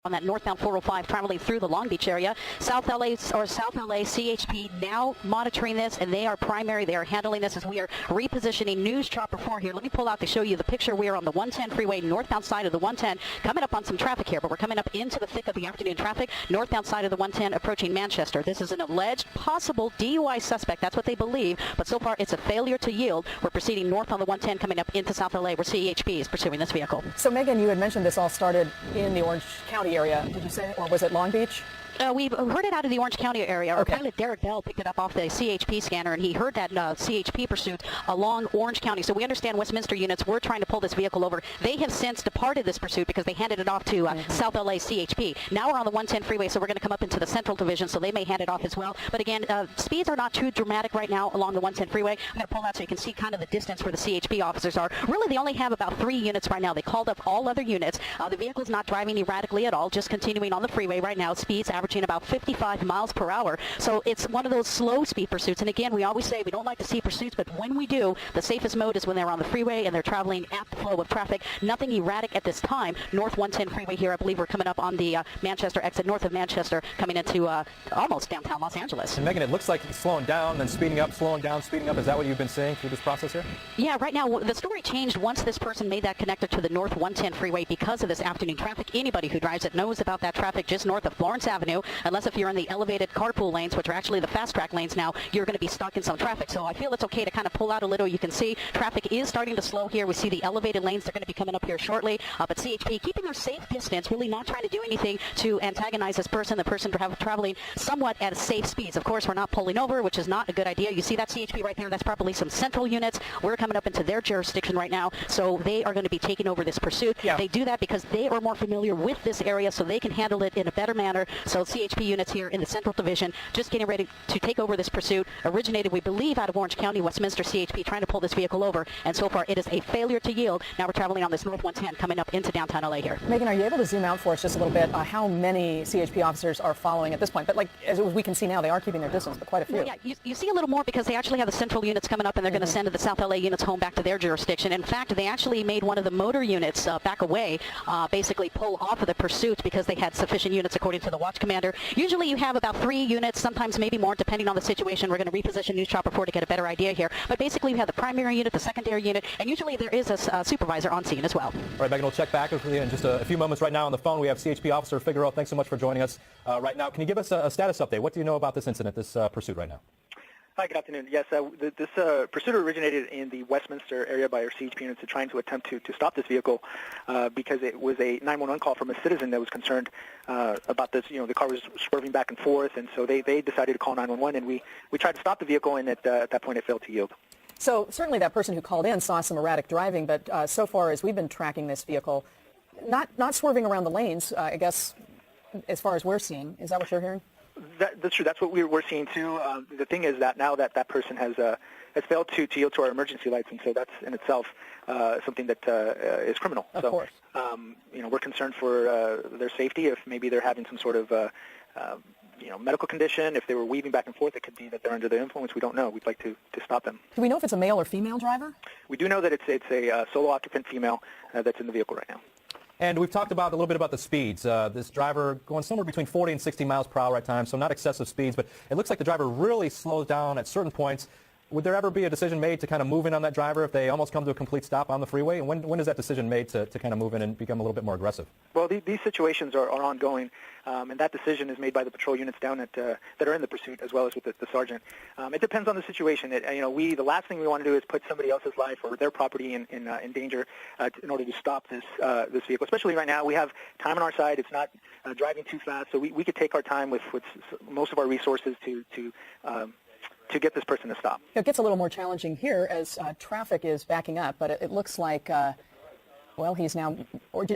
on that northbound 405 traveling through the Long Beach area. South LA CHP now monitoring this, and they are primary. They are handling this as we are repositioning News Chopper 4 here. Let me pull out to show you the picture. We are on the 110 freeway, northbound side of the 110, coming up on some traffic here, but we're coming up into the thick of the afternoon traffic, northbound side of the 110 approaching Manchester. This is an alleged possible DUI suspect. That's what they believe, but so far it's a failure to yield. We're proceeding north on the 110 coming up into South LA where CHP is pursuing this vehicle. So Megan, you had mentioned this all started in the Orange County area, did you say, or was it Long Beach? We've heard it out of the Orange County area. Our Okay. pilot Derek Bell picked it up off the CHP scanner, and he heard that CHP pursuit along Orange County. So we understand Westminster units were trying to pull this vehicle over. They have since departed this pursuit because they handed it off to South LA CHP. Now we're on the 110 freeway, so we're going to come up into the Central Division, so they may hand it off as well. But again, speeds are not too dramatic right now along the 110 freeway. I'm going to pull out so you can see kind of the distance where the CHP officers are. Really, they only have about 3 units right now. They called up all other units. The vehicle's not driving erratically at all, just continuing on the freeway right now. Speeds averaging about 55 miles per hour. So it's one of those slow speed pursuits. And again, we always say we don't like to see pursuits, but when we do, the safest mode is when they're on the freeway and they're traveling at the flow of traffic. Nothing erratic at this time. North 110 freeway here. I believe we're coming up on the Manchester exit, north of Manchester, coming into almost downtown Los Angeles. And Megan, it looks like he's slowing down, then speeding up, slowing down, speeding up. Is that what you've been seeing through this process here? Yeah, right now the story changed once this person made that connector to the North 110 freeway because of this afternoon traffic. Anybody who drives it knows about that traffic just north of Florence Avenue, unless if you're in the elevated carpool lanes, which are actually the fast track lanes now, you're going to be stuck in some traffic. So I feel it's okay to kind of pull out a little. You can see traffic is starting to slow here. We see the elevated lanes. They're going to be coming up here shortly. But CHP keeping their safe distance, really not trying to do anything to antagonize this person, the person traveling somewhat at safe speeds. Of course, we're not pulling over, which is not a good idea. You see that CHP right there? That's probably some central units. We're coming up into their jurisdiction right now, so they are going to be taking over this pursuit. Yeah. They do that because they are more familiar with this area, so they can handle it in a better manner. So CHP units here in the Central Division just getting ready to take over this pursuit. Originated, we believe, out of Orange County. Westminster CHP trying to pull this vehicle over, and so far it is a failure to yield. Now we're traveling on this North 110 coming up into downtown LA here. Megan, are you able to zoom out for us just a little bit how many CHP officers are following at this point? But like as we can see now, they are keeping their distance, but quite a few. Well, yeah, you see a little more because they actually have the central units coming up, and they're going to send the South LA units home back to their jurisdiction. In fact, they actually made one of the motor units back away, basically pull off of the pursuit because they had sufficient units according to the watch commander. Usually you have about 3 units, sometimes maybe more, depending on the situation. We're going to reposition News Chopper 4 to get a better idea here. But basically we have the primary unit, the secondary unit, and usually there is a supervisor on scene as well. All right, Megan, we'll check back with you in just a few moments. Right now on the phone, we have CHP Officer Figueroa. Thanks so much for joining us right now. Can you give us a status update? What do you know about this incident, this pursuit right now? Hi, good afternoon. Yes, this pursuit originated in the Westminster area by our CHP units trying to attempt to stop this vehicle because it was a 911 call from a citizen that was concerned about this. You know, the car was swerving back and forth, and so they decided to call 911, and we tried to stop the vehicle, and at that point it failed to yield. So certainly that person who called in saw some erratic driving, but so far as we've been tracking this vehicle, not swerving around the lanes, I guess, as far as we're seeing. Is that what you're hearing? That's true. That's what we're seeing too. The thing is that now that person has failed to yield to our emergency lights, and so that's in itself something that is criminal. Of course. You know, we're concerned for their safety. If maybe they're having some sort of medical condition, if they were weaving back and forth, it could be that they're under the influence. We don't know. We'd like to stop them. Do we know if it's a male or female driver? We do know that it's a solo occupant female that's in the vehicle right now. And we've talked a little bit about the speeds. This driver going somewhere between 40 and 60 miles per hour at times, so not excessive speeds, but it looks like the driver really slows down at certain points. Would there ever be a decision made to kind of move in on that driver if they almost come to a complete stop on the freeway? And when is that decision made to kind of move in and become a little bit more aggressive? Well, these situations are ongoing, and that decision is made by the patrol units down at that are in the pursuit, as well as with the sergeant. It depends on the situation. The last thing we want to do is put somebody else's life or their property in danger in order to stop this vehicle. Especially right now, we have time on our side. It's not driving too fast, so we could take our time with most of our resources to get this person to stop. It gets a little more challenging here as traffic is backing up, but it looks like, he's now,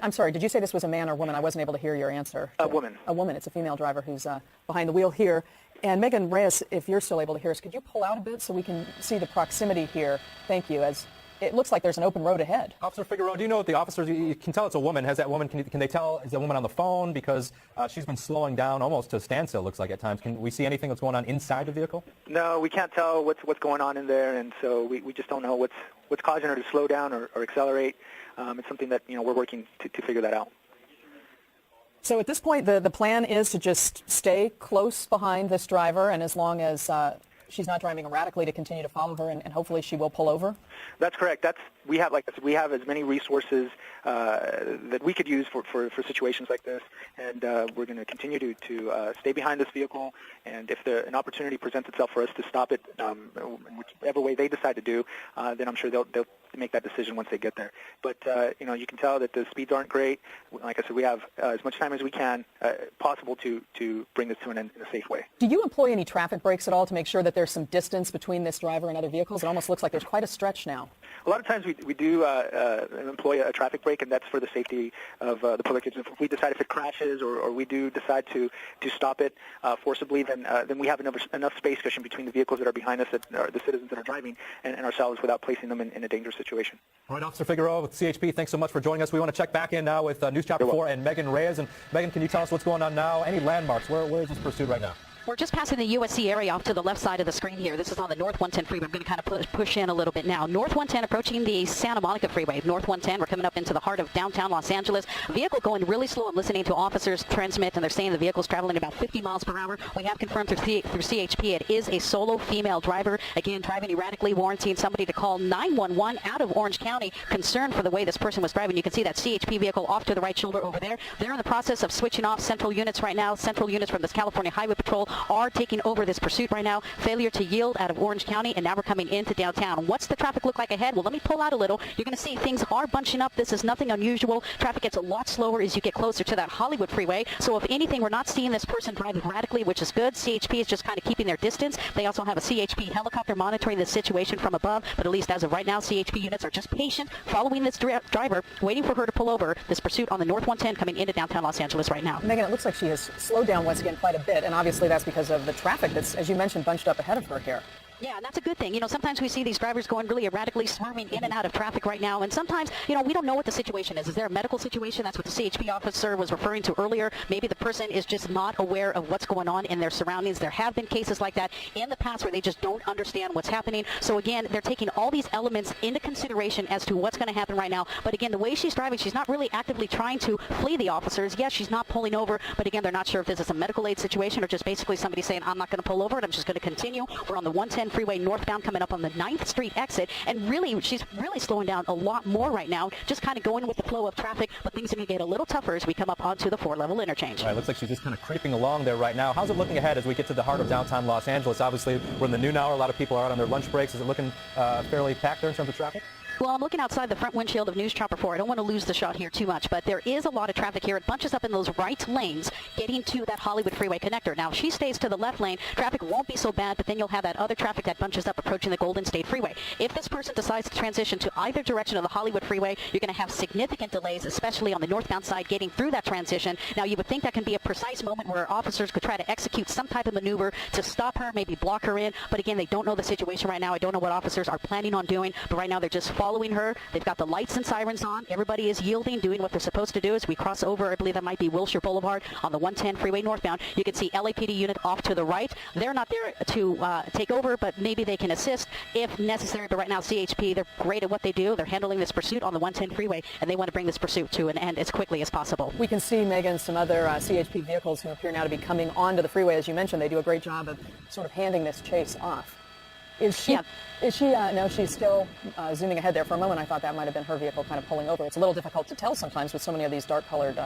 I'm sorry, did you say this was a man or woman? I wasn't able to hear your answer. A woman. A woman. It's a female driver who's behind the wheel here. And Megan Reyes, if you're still able to hear us, could you pull out a bit so we can see the proximity here? Thank you. As it looks like there's an open road ahead. Officer Figueroa, do you know if the officers, you can tell it's a woman. Has that woman, can they tell, is that woman on the phone? Because she's been slowing down almost to a standstill, looks like at times. Can we see anything that's going on inside the vehicle? No, we can't tell what's going on in there, and so we just don't know what's causing her to slow down or accelerate. It's something that we're working to figure that out. So at this point, the plan is to just stay close behind this driver, and as long as she's not driving erratically, to continue to follow her, and hopefully she will pull over? That's correct. We have as many resources that we could use for situations like this, and we're going to continue to stay behind this vehicle. And if an opportunity presents itself for us to stop it, in whichever way they decide to do, then I'm sure they'll make that decision once they get there. But you can tell that the speeds aren't great. Like I said, we have as much time as we can possible to bring this to an end in a safe way. Do you employ any traffic brakes at all to make sure that there's some distance between this driver and other vehicles? It almost looks like there's quite a stretch now. A lot of times we do employ a traffic brake, and that's for the safety of the public. If we decide if it crashes or we do decide to stop it forcibly, then we have enough space cushion between the vehicles that are behind us, the citizens that are driving, and ourselves without placing them in a dangerous situation. All right, Officer Figueroa with CHP, thanks so much for joining us. We want to check back in now with News Chopper 4 and Megan Reyes. And Megan, can you tell us what's going on now? Any landmarks? Where is this pursuit right now? We're just passing the USC area off to the left side of the screen here. This is on the North 110 freeway. I'm going to kind of push in a little bit now. North 110 approaching the Santa Monica freeway. North 110, we're coming up into the heart of downtown Los Angeles. Vehicle going really slow. I'm listening to officers transmit, and they're saying the vehicle's traveling about 50 miles per hour. We have confirmed through CHP it is a solo female driver. Again, driving erratically, warranting somebody to call 911 out of Orange County, concerned for the way this person was driving. You can see that CHP vehicle off to the right shoulder over there. They're in the process of switching off central units right now. Central units from this California Highway Patrol are taking over this pursuit right now. Failure to yield out of Orange County, and now we're coming into downtown. What's the traffic look like ahead? Well, let me pull out a little. You're going to see things are bunching up. This is nothing unusual. Traffic gets a lot slower as you get closer to that Hollywood freeway. So if anything, we're not seeing this person driving erratically, which is good. CHP is just kind of keeping their distance. They also have a CHP helicopter monitoring the situation from above, but at least as of right now, CHP units are just patient, following this driver, waiting for her to pull over. This pursuit on the North 110 coming into downtown Los Angeles right now. Megan, it looks like she has slowed down once again quite a bit, and obviously that's because of the traffic that's, as you mentioned, bunched up ahead of her here. Yeah, and that's a good thing. Sometimes we see these drivers going really erratically, swerving in and out of traffic right now, and sometimes, we don't know what the situation is. Is there a medical situation? That's what the CHP officer was referring to earlier. Maybe the person is just not aware of what's going on in their surroundings. There have been cases like that in the past where they just don't understand what's happening. So again, they're taking all these elements into consideration as to what's going to happen right now. But again, the way she's driving, she's not really actively trying to flee the officers. Yes, she's not pulling over, but again, they're not sure if this is a medical aid situation or just basically somebody saying, I'm not going to pull over and I'm just going to continue. We're on the 110 freeway northbound coming up on the 9th Street exit, and really, she's really slowing down a lot more right now, just kind of going with the flow of traffic, but things are going to get a little tougher as we come up onto the 4-level interchange. All right, looks like she's just kind of creeping along there right now. How's it looking ahead as we get to the heart of downtown Los Angeles? Obviously, we're in the noon hour. A lot of people are out on their lunch breaks. Is it looking fairly packed there in terms of traffic? Well, I'm looking outside the front windshield of News Chopper 4. I don't want to lose the shot here too much, but there is a lot of traffic here. It bunches up in those right lanes getting to that Hollywood freeway connector. Now, if she stays to the left lane, traffic won't be so bad, but then you'll have that other traffic that bunches up approaching the Golden State Freeway. If this person decides to transition to either direction of the Hollywood freeway, you're going to have significant delays, especially on the northbound side getting through that transition. Now, you would think that can be a precise moment where officers could try to execute some type of maneuver to stop her, maybe block her in, but again, they don't know the situation right now. I don't know what officers are planning on doing, but right now they're just following her. They've got the lights and sirens on. Everybody is yielding, doing what they're supposed to do. As we cross over, I believe that might be Wilshire Boulevard on the 110 freeway northbound. You can see LAPD unit off to the right. They're not there to take over, but maybe they can assist if necessary. But right now, CHP, they're great at what they do. They're handling this pursuit on the 110 freeway, and they want to bring this pursuit to an end as quickly as possible. We can see, Megan, some other CHP vehicles who appear now to be coming onto the freeway. As you mentioned, they do a great job of sort of handing this chase off. Is she? Yeah. No, she's still zooming ahead there. For a moment, I thought that might have been her vehicle kind of pulling over. It's a little difficult to tell sometimes with so many of these dark-colored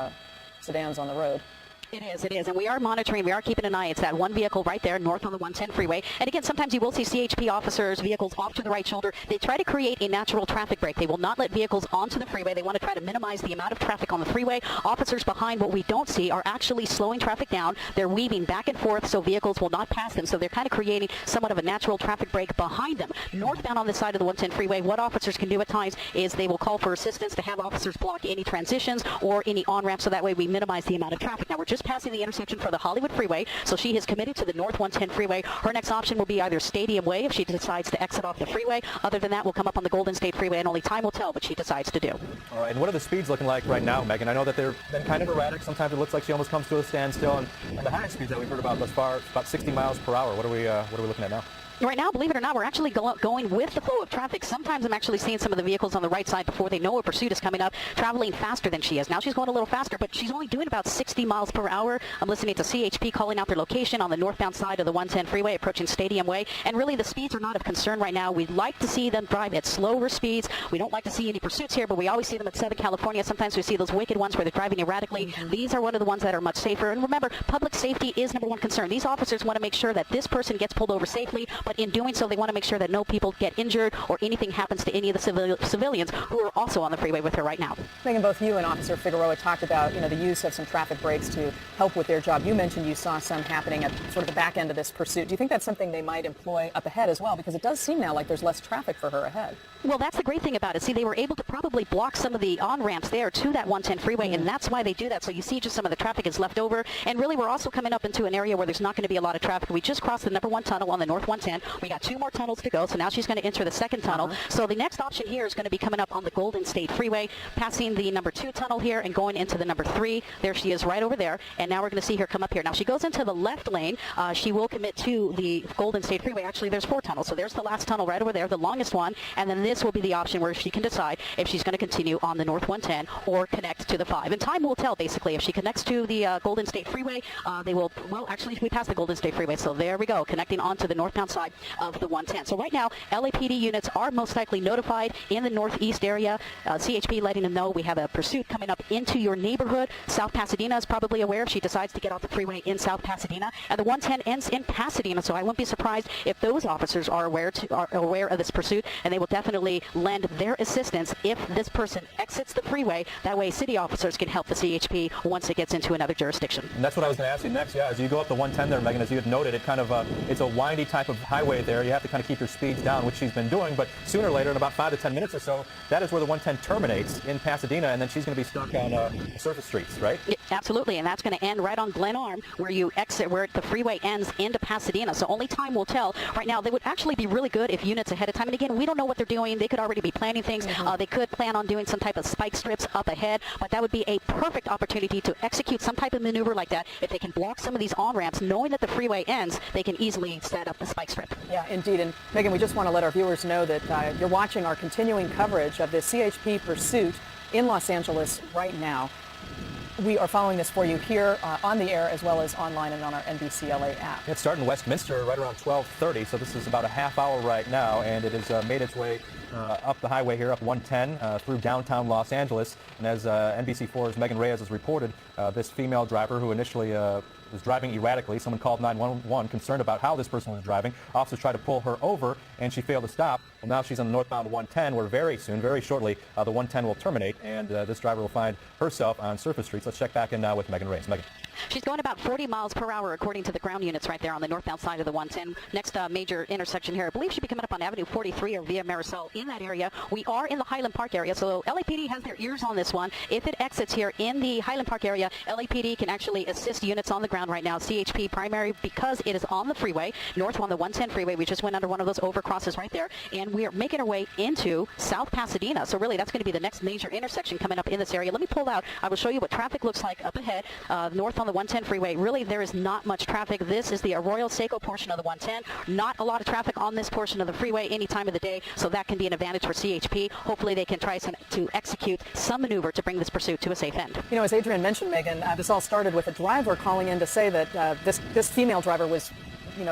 sedans on the road. It is, and we are monitoring, we are keeping an eye. It's that one vehicle right there, north on the 110 freeway. And again, sometimes you will see CHP officers, vehicles off to the right shoulder. They try to create a natural traffic break. They will not let vehicles onto the freeway. They want to try to minimize the amount of traffic on the freeway. Officers behind, what we don't see, are actually slowing traffic down. They're weaving back and forth so vehicles will not pass them. So they're kind of creating somewhat of a natural traffic break behind them. Northbound on the side of the 110 freeway, what officers can do at times is they will call for assistance to have officers block any transitions or any on-ramps, so that way we minimize the amount of traffic. Now, we're just passing the intersection for the Hollywood freeway, so she is committed to the North 110 freeway. Her next option will be either Stadium Way if she decides to exit off the freeway. Other than that, we'll come up on the Golden State freeway, and only time will tell what she decides to do. All right, and what are the speeds looking like right now, Megan? I know that they've been kind of erratic. Sometimes it looks like she almost comes to a standstill, and the highest speeds that we've heard about thus far, about 60 miles per hour. What are we looking at now? Right now, believe it or not, we're actually going with the flow of traffic. Sometimes I'm actually seeing some of the vehicles on the right side before they know a pursuit is coming up, traveling faster than she is. Now she's going a little faster, but she's only doing about 60 miles per hour. I'm listening to CHP calling out their location on the northbound side of the 110 freeway, approaching Stadium Way. And really, the speeds are not of concern right now. We'd like to see them drive at slower speeds. We don't like to see any pursuits here, but we always see them at Southern California. Sometimes we see those wicked ones where they're driving erratically. These are one of the ones that are much safer. And remember, public safety is number one concern. These officers want to make sure that this person gets pulled over safely, but in doing so, they want to make sure that no people get injured or anything happens to any of the civilians who are also on the freeway with her right now. Megan, both you and Officer Figueroa talked about, the use of some traffic breaks to help with their job. You mentioned you saw some happening at sort of the back end of this pursuit. Do you think that's something they might employ up ahead as well? Because it does seem now like there's less traffic for her ahead. Well, that's the great thing about it. See, they were able to probably block some of the on-ramps there to that 110 freeway, and that's why they do that. So you see just some of the traffic is left over. And really, we're also coming up into an area where there's not going to be a lot of traffic. We just crossed the number 1 tunnel on the North 110. We got 2 more tunnels to go, so now she's going to enter the second tunnel. So the next option here is going to be coming up on the Golden State Freeway, passing the number 2 tunnel here and going into the number 3. There she is right over there, and now we're going to see her come up here. Now, she goes into the left lane. She will commit to the Golden State Freeway. Actually, there's 4 tunnels, so there's the last tunnel right over there, the longest one, and then this will be the option where she can decide if she's going to continue on the North 110 or connect to the 5. And time will tell, basically. If she connects to the Golden State Freeway, they will, well, actually, we passed the Golden State Freeway, so there we go, connecting onto the northbound side of the 110. So right now, LAPD units are most likely notified in the northeast area. CHP letting them know we have a pursuit coming up into your neighborhood. South Pasadena is probably aware if she decides to get off the freeway in South Pasadena. And the 110 ends in Pasadena, so I wouldn't be surprised if those officers are aware of this pursuit, and they will definitely lend their assistance if this person exits the freeway. That way, city officers can help the CHP once it gets into another jurisdiction. And that's what I was going to ask you next. Yeah, as you go up the 110 there, Megan, as you had noted, it kind of it's a windy type of highway there. You have to kind of keep your speeds down, which she's been doing. But sooner or later, in about 5 to 10 minutes or so, that is where the 110 terminates in Pasadena, and then she's going to be stuck on surface streets, right? Yeah, absolutely, and that's going to end right on Glen Arm, where you exit, where the freeway ends into Pasadena. So only time will tell. Right now, they would actually be really good if units ahead of time. And again, we don't know what they're doing. They could already be planning things. They could plan on doing some type of spike strips up ahead, but that would be a perfect opportunity to execute some type of maneuver like that. If they can block some of these on-ramps, knowing that the freeway ends, they can easily set up the spike strip. Yeah, indeed. And Megan, we just want to let our viewers know that you're watching our continuing coverage of the CHP pursuit in Los Angeles right now. We are following this for you here on the air as well as online and on our NBC LA app. It's starting in Westminster right around 12:30, so this is about a half hour right now, and it has made its way up the highway here, up 110, through downtown Los Angeles. And as NBC4's Megan Reyes has reported, this female driver who initially was driving erratically. Someone called 911 concerned about how this person was driving. Officers tried to pull her over, and she failed to stop. Well, now she's on the northbound 110, where very soon, very shortly, the 110 will terminate, and this driver will find herself on surface streets. Let's check back in now with Megan Reyes. Megan. She's going about 40 miles per hour, according to the ground units right there on the northbound side of the 110. Next major intersection here, I believe she'll be coming up on Avenue 43 or via Marisol in that area. We are in the Highland Park area, so LAPD has their ears on this one. If it exits here in the Highland Park area, LAPD can actually assist units on the ground right now. CHP primary, because it is on the freeway, north on the 110 freeway. We just went under one of those overcrosses right there, and we are making our way into South Pasadena. So really, that's going to be the next major intersection coming up in this area. Let me pull out. I will show you what traffic looks like up ahead, north on the 110 freeway. Really, there is not much traffic. This is the Arroyo Seco portion of the 110. Not a lot of traffic on this portion of the freeway any time of the day, so that can be an advantage for CHP. Hopefully, they can try to execute some maneuver to bring this pursuit to a safe end. You know, as Adrian mentioned, Megan, this all started with a driver calling in to say that this female driver was,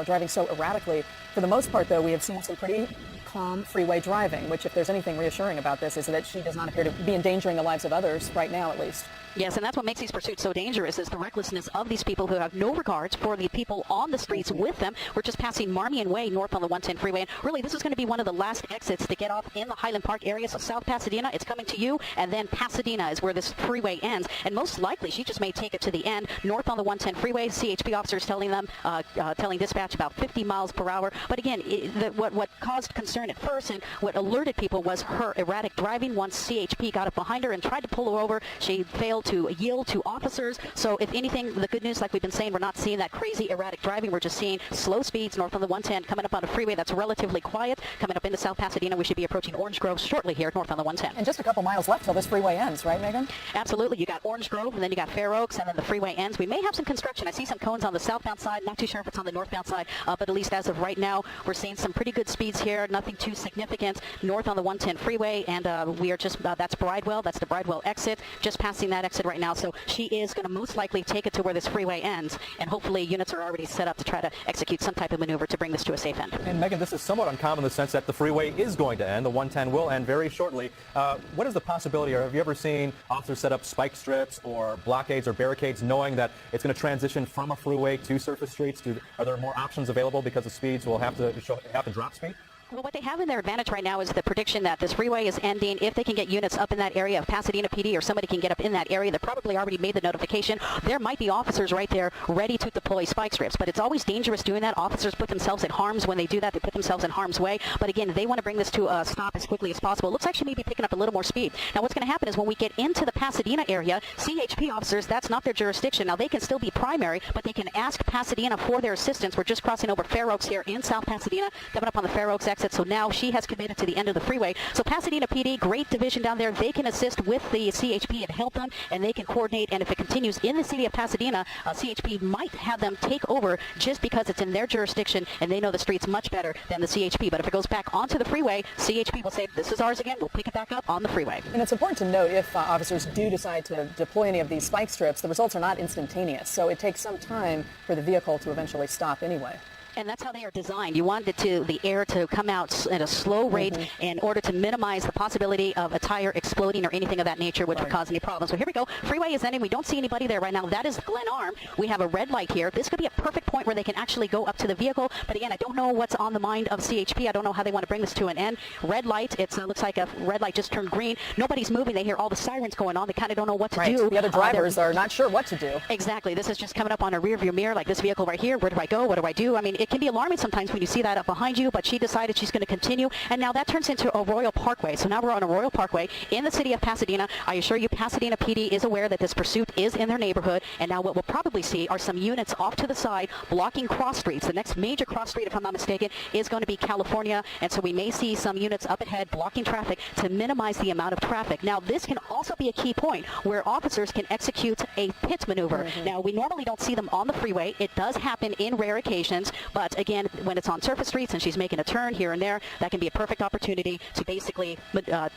driving so erratically. For the most part, though, we have seen some pretty calm freeway driving, which, if there's anything reassuring about this, is that she does not appear to be endangering the lives of others right now, at least. Yes, and that's what makes these pursuits so dangerous, is the recklessness of these people who have no regards for the people on the streets with them. We're just passing Marmion Way north on the 110 freeway, and really this is going to be one of the last exits to get off in the Highland Park area. So South Pasadena, it's coming to you, and then Pasadena is where this freeway ends, and most likely she just may take it to the end. North on the 110 freeway, CHP officers telling them, telling dispatch about 50 miles per hour. But again, what caused concern at first and what alerted people was her erratic driving. Once CHP got up behind her and tried to pull her over, she failed to yield to officers. So if anything, the good news, like we've been saying, we're not seeing that crazy erratic driving. We're just seeing slow speeds north on the 110, coming up on a freeway that's relatively quiet. Coming up into South Pasadena, we should be approaching Orange Grove shortly here north on the 110. And just a couple miles left till this freeway ends, right, Megan? Absolutely. You got Orange Grove, and then you got Fair Oaks, and then the freeway ends. We may have some construction. I see some cones on the southbound side. Not too sure if it's on the northbound side, but at least as of right now, we're seeing some pretty good speeds here. Nothing too significant north on the 110 freeway, and we are just, that's Bridewell. That's the Bridewell exit. Just passing that exit right now. So she is going to most likely take it to where this freeway ends, and hopefully units are already set up to try to execute some type of maneuver to bring this to a safe end. And Megan, this is somewhat uncommon in the sense that the freeway is going to end. The 110 will end very shortly. What is the possibility, or have you ever seen officers set up spike strips or blockades or barricades knowing that it's going to transition from a freeway to surface streets? Are there more options available because the speeds will have to drop speed? Well, what they have in their advantage right now is the prediction that this freeway is ending. If they can get units up in that area of Pasadena PD, or somebody can get up in that area, they probably already made the notification. There might be officers right there ready to deploy spike strips, but it's always dangerous doing that. Officers put themselves in harm's when they do that. They put themselves in harm's way. But again, they want to bring this to a stop as quickly as possible. It looks like she may be picking up a little more speed. Now, what's going to happen is when we get into the Pasadena area, CHP officers, that's not their jurisdiction. Now, they can still be primary, but they can ask Pasadena for their assistance. We're just crossing over Fair Oaks here in South Pasadena, coming up on the Fair Oaks exit. So now she has committed to the end of the freeway. So Pasadena PD, great division down there. They can assist with the CHP and help them, and they can coordinate. And if it continues in the city of Pasadena, CHP might have them take over just because it's in their jurisdiction and they know the streets much better than the CHP. But if it goes back onto the freeway, CHP will say, this is ours again. We'll pick it back up on the freeway. And it's important to note, if officers do decide to deploy any of these spike strips, the results are not instantaneous. So it takes some time for the vehicle to eventually stop anyway. And that's how they are designed. You want the air to come out at a slow rate in order to minimize the possibility of a tire exploding or anything of that nature, which would cause any problems. So here we go. Freeway is ending. We don't see anybody there right now. That is Glen Arm. We have a red light here. This could be a perfect point where they can actually go up to the vehicle. But again, I don't know what's on the mind of CHP. I don't know how they want to bring this to an end. Red light. It looks like a red light just turned green. Nobody's moving. They hear all the sirens going on. They kind of don't know what to do. The other drivers are not sure what to do. Exactly. This is just coming up on a rear view mirror, like this vehicle right here. Where do I go? What do I do? I mean, it can be alarming sometimes when you see that up behind you, but she decided she's going to continue, and now that turns into a Royal Parkway. So now we're on a Royal Parkway in the city of Pasadena. I assure you, Pasadena PD is aware that this pursuit is in their neighborhood, and now what we'll probably see are some units off to the side blocking cross streets. The next major cross street, if I'm not mistaken, is going to be California, and so we may see some units up ahead blocking traffic to minimize the amount of traffic. Now, this can also be a key point where officers can execute a pit maneuver. Now, we normally don't see them on the freeway. It does happen in rare occasions, but again, when it's on surface streets and she's making a turn here and there, that can be a perfect opportunity to basically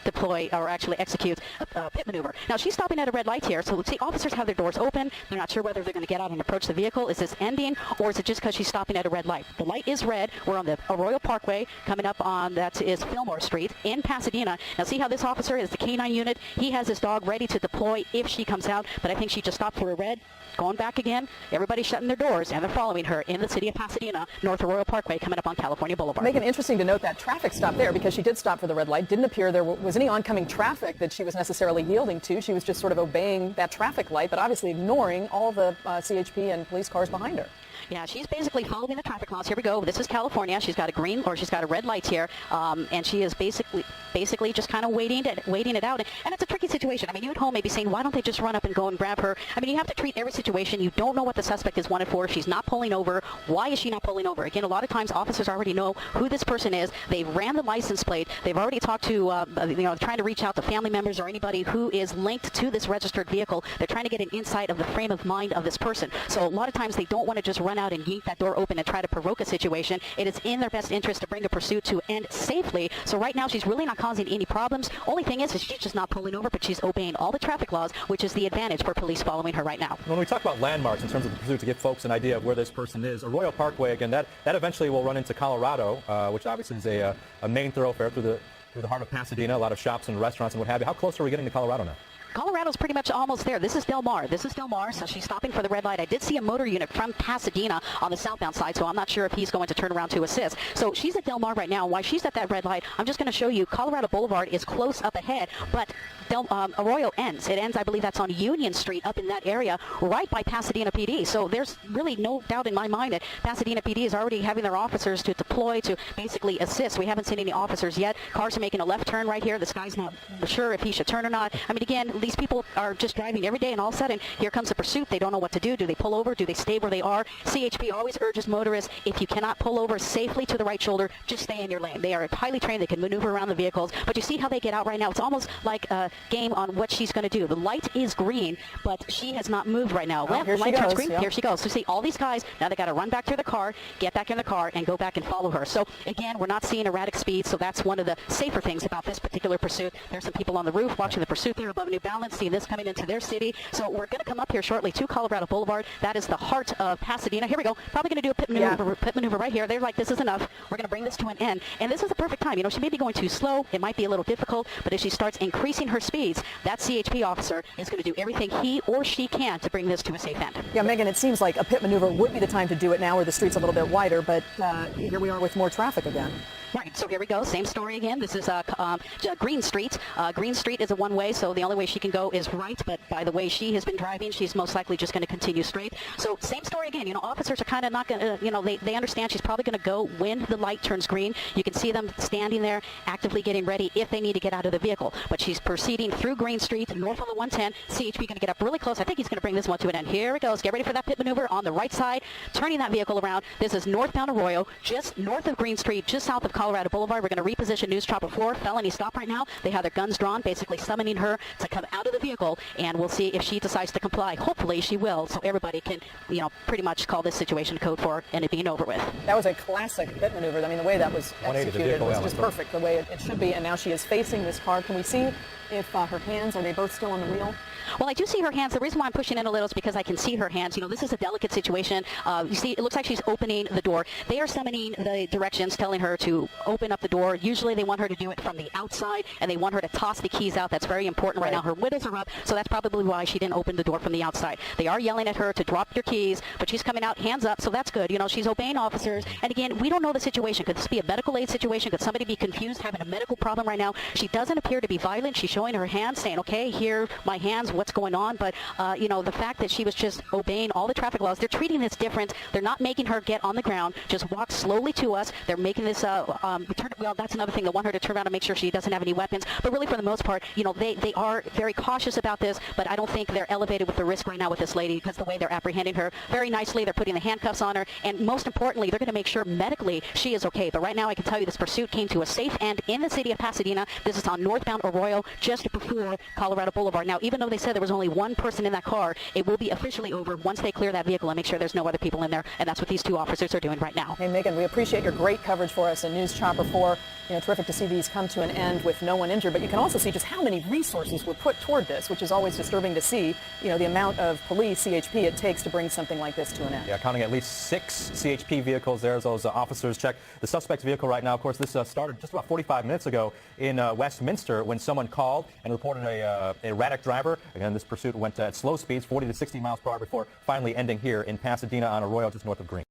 deploy or actually execute a pit maneuver. Now, she's stopping at a red light here, so let's see, officers have their doors open. They're not sure whether they're going to get out and approach the vehicle. Is this ending, or is it just because she's stopping at a red light? The light is red. We're on the Arroyo Parkway coming up on, that is Fillmore Street in Pasadena. Now, see how this officer is the K9 unit. He has his dog ready to deploy if she comes out, but I think she just stopped for a red. Going back again. Everybody's shutting their doors, and they're following her in the city of Pasadena, north of Arroyo Parkway, coming up on California Boulevard. Megan, interesting to note that traffic stop there, because she did stop for the red light. Didn't appear there was any oncoming traffic that she was necessarily yielding to. She was just sort of obeying that traffic light, but obviously ignoring all the CHP and police cars behind her. Yeah, she's basically following the traffic laws. Here we go. This is California. She's got a green, or she's got a red light here, and she is basically just kind of waiting it out. And it's a tricky situation. I mean, you at home may be saying, why don't they just run up and go and grab her? I mean, you have to treat every situation. You don't know what the suspect is wanted for. She's not pulling over. Why is she not pulling over? Again, a lot of times officers already know who this person is. They ran the license plate. They've already talked to, trying to reach out to family members or anybody who is linked to this registered vehicle. They're trying to get an insight of the frame of mind of this person. So a lot of times they don't want to just run out and yank that door open and try to provoke a situation. It is in their best interest to bring a pursuit to end safely. So right now she's really not causing any problems. Only thing is she's just not pulling over, but she's obeying all the traffic laws, which is the advantage for police following her right now. When we talk about landmarks in terms of the pursuit, to give folks an idea of where this person is, Arroyo Parkway, again, that eventually will run into Colorado, which obviously is a main thoroughfare through the heart of Pasadena, a lot of shops and restaurants and what have you. How close are we getting to Colorado now? Colorado's pretty much almost there. This is Del Mar. So she's stopping for the red light. I did see a motor unit from Pasadena on the southbound side, so I'm not sure if he's going to turn around to assist. So she's at Del Mar right now. While she's at that red light, I'm just going to show you Colorado Boulevard is close up ahead, but Arroyo ends. It ends, I believe that's on Union Street up in that area, right by Pasadena PD. So there's really no doubt in my mind that Pasadena PD is already having their officers to deploy to basically assist. We haven't seen any officers yet. Cars are making a left turn right here. This guy's not sure if he should turn or not. I mean, again, these people are just driving every day, and all of a sudden, here comes a pursuit. They don't know what to do. Do they pull over? Do they stay where they are? CHP always urges motorists, if you cannot pull over safely to the right shoulder, just stay in your lane. They are highly trained. They can maneuver around the vehicles. But you see how they get out right now? It's almost like a game on what she's going to do. The light is green, but she has not moved right now. Oh, here light she turns goes. green. Yep. Here she goes. So see, all these guys, now they got to run back to the car, get back in the car, and go back and follow her. So again, we're not seeing erratic speeds, so that's one of the safer things about this particular pursuit. There's some people on the roof watching the pursuit there above New Balance, seeing this coming into their city. So we're going to come up here shortly to Colorado Boulevard. That is the heart of Pasadena. Here we go. Probably going to do a pit maneuver right here. They're like, this is enough. We're going to bring this to an end. And this is the perfect time. You know, she may be going too slow. It might be a little difficult, but if she starts increasing her speeds, that CHP officer is going to do everything he or she can to bring this to a safe end. Yeah, Megan, it seems like a pit maneuver would be the time to do it now where the street's a little bit wider, but here we are with more traffic again. Right, so here we go. Same story again. This is Green Street. Green Street is a one-way, so the only way she can go is right, but by the way she has been driving, she's most likely just going to continue straight. So same story again. You know, officers are kind of not going to, you know, they understand she's probably going to go when the light turns green. You can see them standing there actively getting ready if they need to get out of the vehicle. But she's proceeding through Green Street, north on the 110. CHP going to get up really close. I think he's going to bring this one to an end. Here it goes. Get ready for that pit maneuver on the right side, turning that vehicle around. This is northbound Arroyo, just north of Green Street, just south of Colorado Boulevard. We're going to reposition News Chopper 4. Felony stop right now. They have their guns drawn, basically summoning her to come out of the vehicle, and we'll see if she decides to comply. Hopefully she will, so everybody can, you know, pretty much call this situation code 4 and it being over with. That was a classic pit maneuver. I mean, the way that was executed was just perfect, the way it should be. And now she is facing this car. Can we see if her hands, are they both still on the wheel? Well, I do see her hands. The reason why I'm pushing in a little is because I can see her hands. You know, this is a delicate situation. You see, it looks like she's opening the door. They are summoning the directions, telling her to open up the door. Usually they want her to do it from the outside, and they want her to toss the keys out. That's very important right now. Her windows are up, so that's probably why she didn't open the door from the outside. They are yelling at her to drop your keys, but she's coming out hands up, so that's good. You know, she's obeying officers. And again, we don't know the situation. Could this be a medical aid situation? Could somebody be confused, having a medical problem right now? She doesn't appear to be violent. She's showing her hands, saying, okay, here, my hands, what's going on? But, you know, the fact that she was just obeying all the traffic laws, they're treating this different. They're not making her get on the ground, just walk slowly to us. They're making this, well, that's another thing. They want her to turn around and make sure she doesn't have any weapons. But really, for the most part, you know, they are very cautious about this, but I don't think they're elevated with the risk right now with this lady because the way they're apprehending her very nicely. They're putting the handcuffs on her, and most importantly, they're going to make sure medically she is okay. But right now, I can tell you this pursuit came to a safe end in the city of Pasadena. This is on northbound Arroyo, just before Colorado Boulevard. Now, even though they said there was only one person in that car, it will be officially over once they clear that vehicle and make sure there's no other people in there, and that's what these two officers are doing right now. Hey, Megan, we appreciate your great coverage for us in News Chopper 4. You know, terrific to see these come to an end with no one injured, but you can also see just how many resources were put toward this, which is always disturbing to see, you know, the amount of police, CHP, it takes to bring something like this to an end. Yeah, counting at least 6 CHP vehicles there as those officers check the suspect's vehicle right now. Of course, this started just about 45 minutes ago in Westminster when someone called and reported a erratic driver. Again, this pursuit went at slow speeds, 40 to 60 miles per hour, before finally ending here in Pasadena on Arroyo, just north of Green.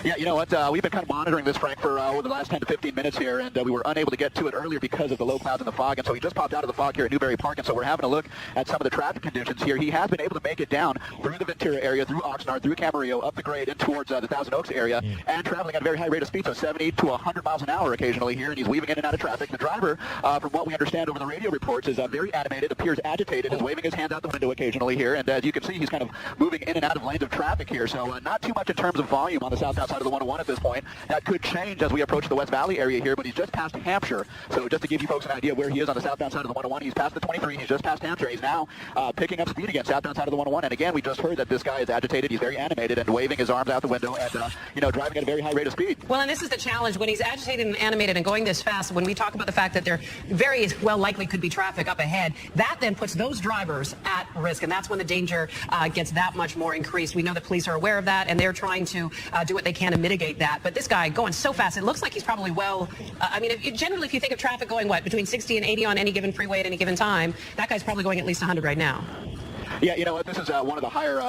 Yeah, you know what? We've been kind of monitoring this, Frank, for over the last 10 to 15 minutes here, and we were unable to get to it earlier because of the low clouds and the fog, and so he just popped out of the fog here at Newberry Park, and so we're having a look at some of the traffic conditions here. He has been able to make it down through the Ventura area, through Oxnard, through Camarillo, up the grade, and towards the Thousand Oaks area, and traveling at a very high rate of speed, so 70 to 100 miles an hour occasionally here, and he's weaving in and out of traffic. The driver, from what we understand over the radio reports, is very animated, appears agitated, is waving his hands out the window occasionally here, and as you can see, he's kind of moving in and out of lanes of traffic here, so not too much in terms of volume on the southbound side of the 101 at this point. That could change as we approach the West Valley area here, but he's just past Hampshire. So just to give you folks an idea where he is on the southbound side of the 101, he's past the 23, he's just past Hampshire. He's now picking up speed again, southbound side of the 101. And again, we just heard that this guy is agitated, he's very animated and waving his arms out the window and, you know, driving at a very high rate of speed. Well, and this is the challenge. When he's agitated and animated and going this fast, when we talk about the fact that there very well likely could be traffic up ahead, that then puts those drivers at risk. And that's when the danger gets that much more increased. We know the police are aware of that, and they're trying to do what they can to mitigate that. But this guy going so fast, it looks like he's probably I mean, generally, if you think of traffic going, between 60 and 80 on any given freeway at any given time, that guy's probably going at least 100 right now. Yeah, you know what? This is one of the higher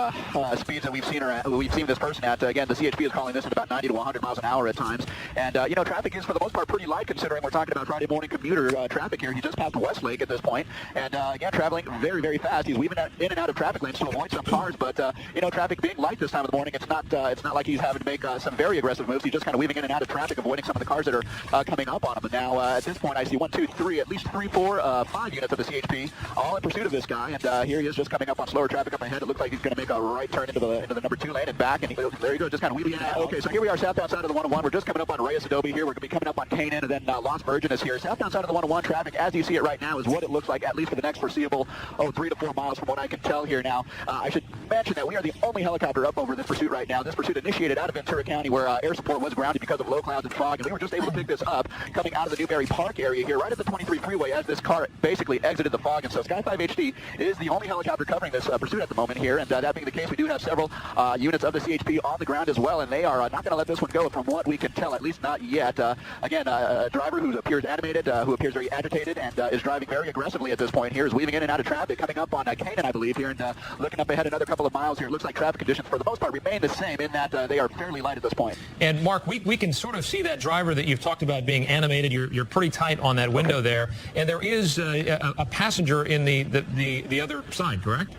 speeds that we've seen this person at. Again, the CHP is calling this at about 90 to 100 miles an hour at times. And, you know, traffic is for the most part pretty light considering we're talking about Friday morning commuter traffic here. He just passed Westlake at this point. And, again, traveling very, very fast. He's weaving in and out of traffic lanes to avoid some cars. But, you know, traffic being light this time of the morning, it's not like he's having to make some very aggressive moves. He's just kind of weaving in and out of traffic, avoiding some of the cars that are coming up on him. But now, at this point, I see 1, 2, 3, at least 3, 4, 5 units of the CHP all in pursuit of this guy. And here he is just coming up on slower traffic up ahead. It looks like he's going to make a right turn into the number 2 lane and back. And there you go, just kind of weaving in and out. Okay, so here we are southbound side of the 101. We're just coming up on Reyes Adobe here. We're going to be coming up on Canaan, and then Lost Virgin is here. Southbound side of the 101 traffic, as you see it right now, is what it looks like, at least for the next foreseeable, 3 to 4 miles from what I can tell here now. I should mention that we are the only helicopter up over this pursuit right now. This pursuit initiated out of Ventura County where air support was grounded because of low clouds and fog, and we were just able to pick this up coming out of the Newberry Park area here, right at the 23 freeway as this car basically exited the fog. And so Sky 5 HD is the only helicopter covering this pursuit at the moment here, and that being the case, we do have several units of the CHP on the ground as well, and they are not going to let this one go from what we can tell, at least not yet. Again, a driver who appears animated, who appears very agitated, and is driving very aggressively at this point here, is weaving in and out of traffic, coming up on Canaan, I believe, here, and looking up ahead another couple of miles here. It looks like traffic conditions, for the most part, remain the same in that they are fairly light at this point. And, Mark, we can sort of see that driver that you've talked about being animated. You're pretty tight on that window there, and there is a passenger in the other side, correct?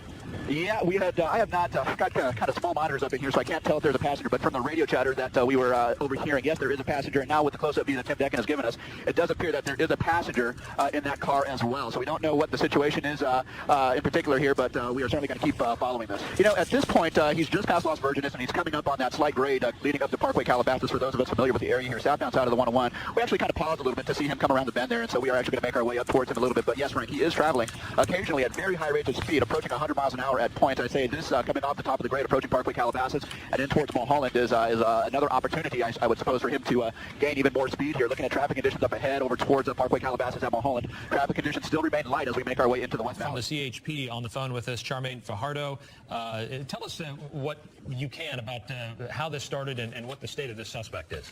Yeah, we had. I have not. I've got kind of small monitors up in here, so I can't tell if there's a passenger. But from the radio chatter that we were overhearing, yes, there is a passenger. And now with the close-up view that Tim Decken has given us, it does appear that there is a passenger in that car as well. So we don't know what the situation is in particular here, but we are certainly going to keep following this. You know, at this point, he's just past Las Virgenes, and he's coming up on that slight grade leading up to Parkway Calabasas. For those of us familiar with the area here, southbound side of the 101, we actually kind of paused a little bit to see him come around the bend there, and so we are actually going to make our way up towards him a little bit. But yes, Frank, he is traveling occasionally at very high rates of speed, approaching 100 miles an hour at points. I'd say this coming off the top of the grade, approaching Parkway Calabasas and in towards Mulholland is another opportunity, I would suppose, for him to gain even more speed here. Looking at traffic conditions up ahead over towards Parkway Calabasas at Mulholland, traffic conditions still remain light as we make our way into the west. From the CHP on the phone with us, Charmaine Fajardo. Tell us what you can about how this started and what the state of this suspect is.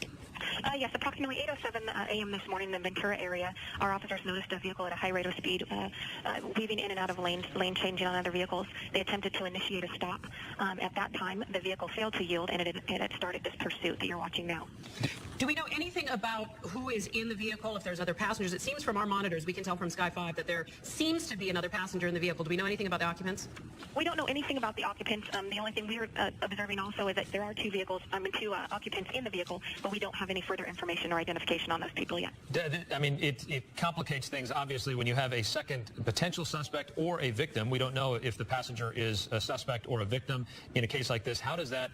Yes, approximately 8:07 a.m. this morning in the Ventura area, our officers noticed a vehicle at a high rate of speed, weaving in and out of lane changing on other vehicles. They attempted to initiate a stop. At that time, the vehicle failed to yield, and it had started this pursuit that you're watching now. Do we know anything about who is in the vehicle, if there's other passengers? It seems from our monitors, we can tell from Sky 5 that there seems to be another passenger in the vehicle. Do we know anything about the occupants? We don't know anything about the occupants. The only thing we were observing also is that there are two occupants in the vehicle, but we don't have any further information or identification on those people yet. I mean, it complicates things, obviously, when you have a second potential suspect or a victim. We don't know if the passenger is a suspect or a victim in a case like this. How does that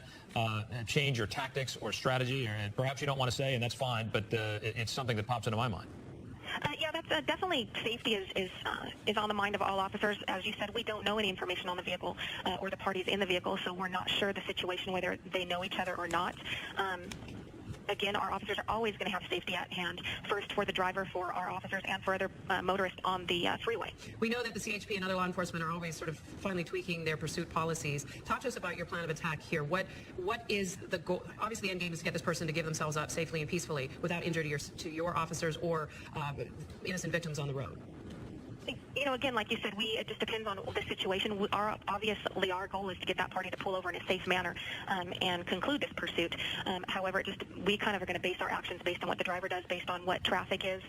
change your tactics or strategy? Or perhaps you don't want to say, and that's fine, but it's something that pops into my mind. Yeah, that's definitely safety is on the mind of all officers. As you said, we don't know any information on the vehicle or the parties in the vehicle, so we're not sure the situation, whether they know each other or not. Again, our officers are always going to have safety at hand, first for the driver, for our officers, and for other motorists on the freeway. We know that the CHP and other law enforcement are always sort of finally tweaking their pursuit policies. Talk to us about your plan of attack here. What is the goal? Obviously, the end game is to get this person to give themselves up safely and peacefully without injury to your officers or innocent victims on the road. You know, again, like you said, it just depends on the situation. Obviously, our goal is to get that party to pull over in a safe manner and conclude this pursuit. However, we kind of are going to base our actions based on what the driver does, based on what traffic is.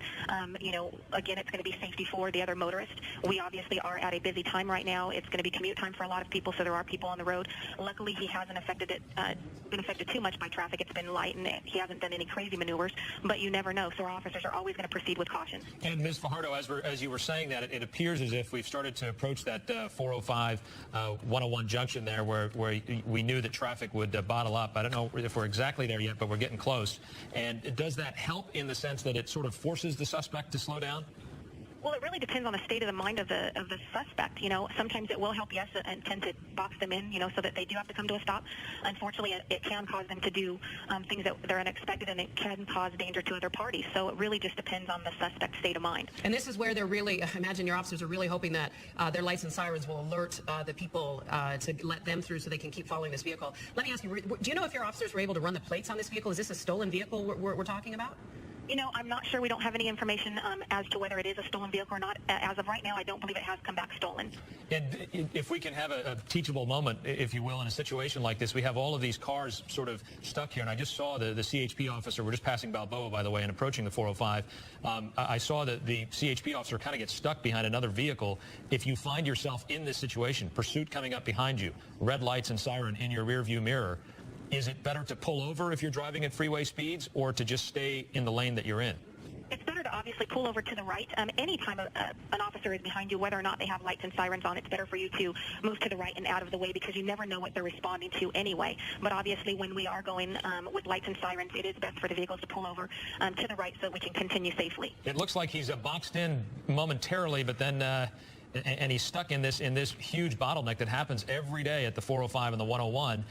You know, again, it's going to be safety for the other motorist. We obviously are at a busy time right now. It's going to be commute time for a lot of people, so there are people on the road. Luckily, he hasn't been affected too much by traffic. It's been light, and he hasn't done any crazy maneuvers, but you never know. So our officers are always going to proceed with caution. And Ms. Fajardo, as you were saying that, it appears as if we've started to approach that 405, 101 junction there where we knew that traffic would bottle up. I don't know if we're exactly there yet, but we're getting close. And does that help in the sense that it sort of forces the suspect to slow down? Well, it really depends on the state of the mind of the suspect. You know, sometimes it will help, yes, and tend to box them in, you know, so that they do have to come to a stop. Unfortunately, it can cause them to do things that they're unexpected, and it can cause danger to other parties. So it really just depends on the suspect's state of mind. And this is where they're really, I imagine your officers are really hoping that their lights and sirens will alert the people to let them through so they can keep following this vehicle. Let me ask you, do you know if your officers were able to run the plates on this vehicle? Is this a stolen vehicle we're talking about? You know, I'm not sure. We don't have any information as to whether it is a stolen vehicle or not. As of right now, I don't believe it has come back stolen. And if we can have a teachable moment, if you will, in a situation like this, we have all of these cars sort of stuck here. And I just saw the CHP officer. We're just passing Balboa, by the way, and approaching the 405. I saw that the CHP officer kind of gets stuck behind another vehicle. If you find yourself in this situation, pursuit coming up behind you, red lights and siren in your rearview mirror, is it better to pull over if you're driving at freeway speeds or to just stay in the lane that you're in? It's better to obviously pull over to the right. Anytime an officer is behind you, whether or not they have lights and sirens on, it's better for you to move to the right and out of the way because you never know what they're responding to anyway. But obviously when we are going with lights and sirens, it is best for the vehicles to pull over to the right so we can continue safely. It looks like he's boxed in momentarily, but then... and he's stuck in this huge bottleneck that happens every day at the 405 and the 101.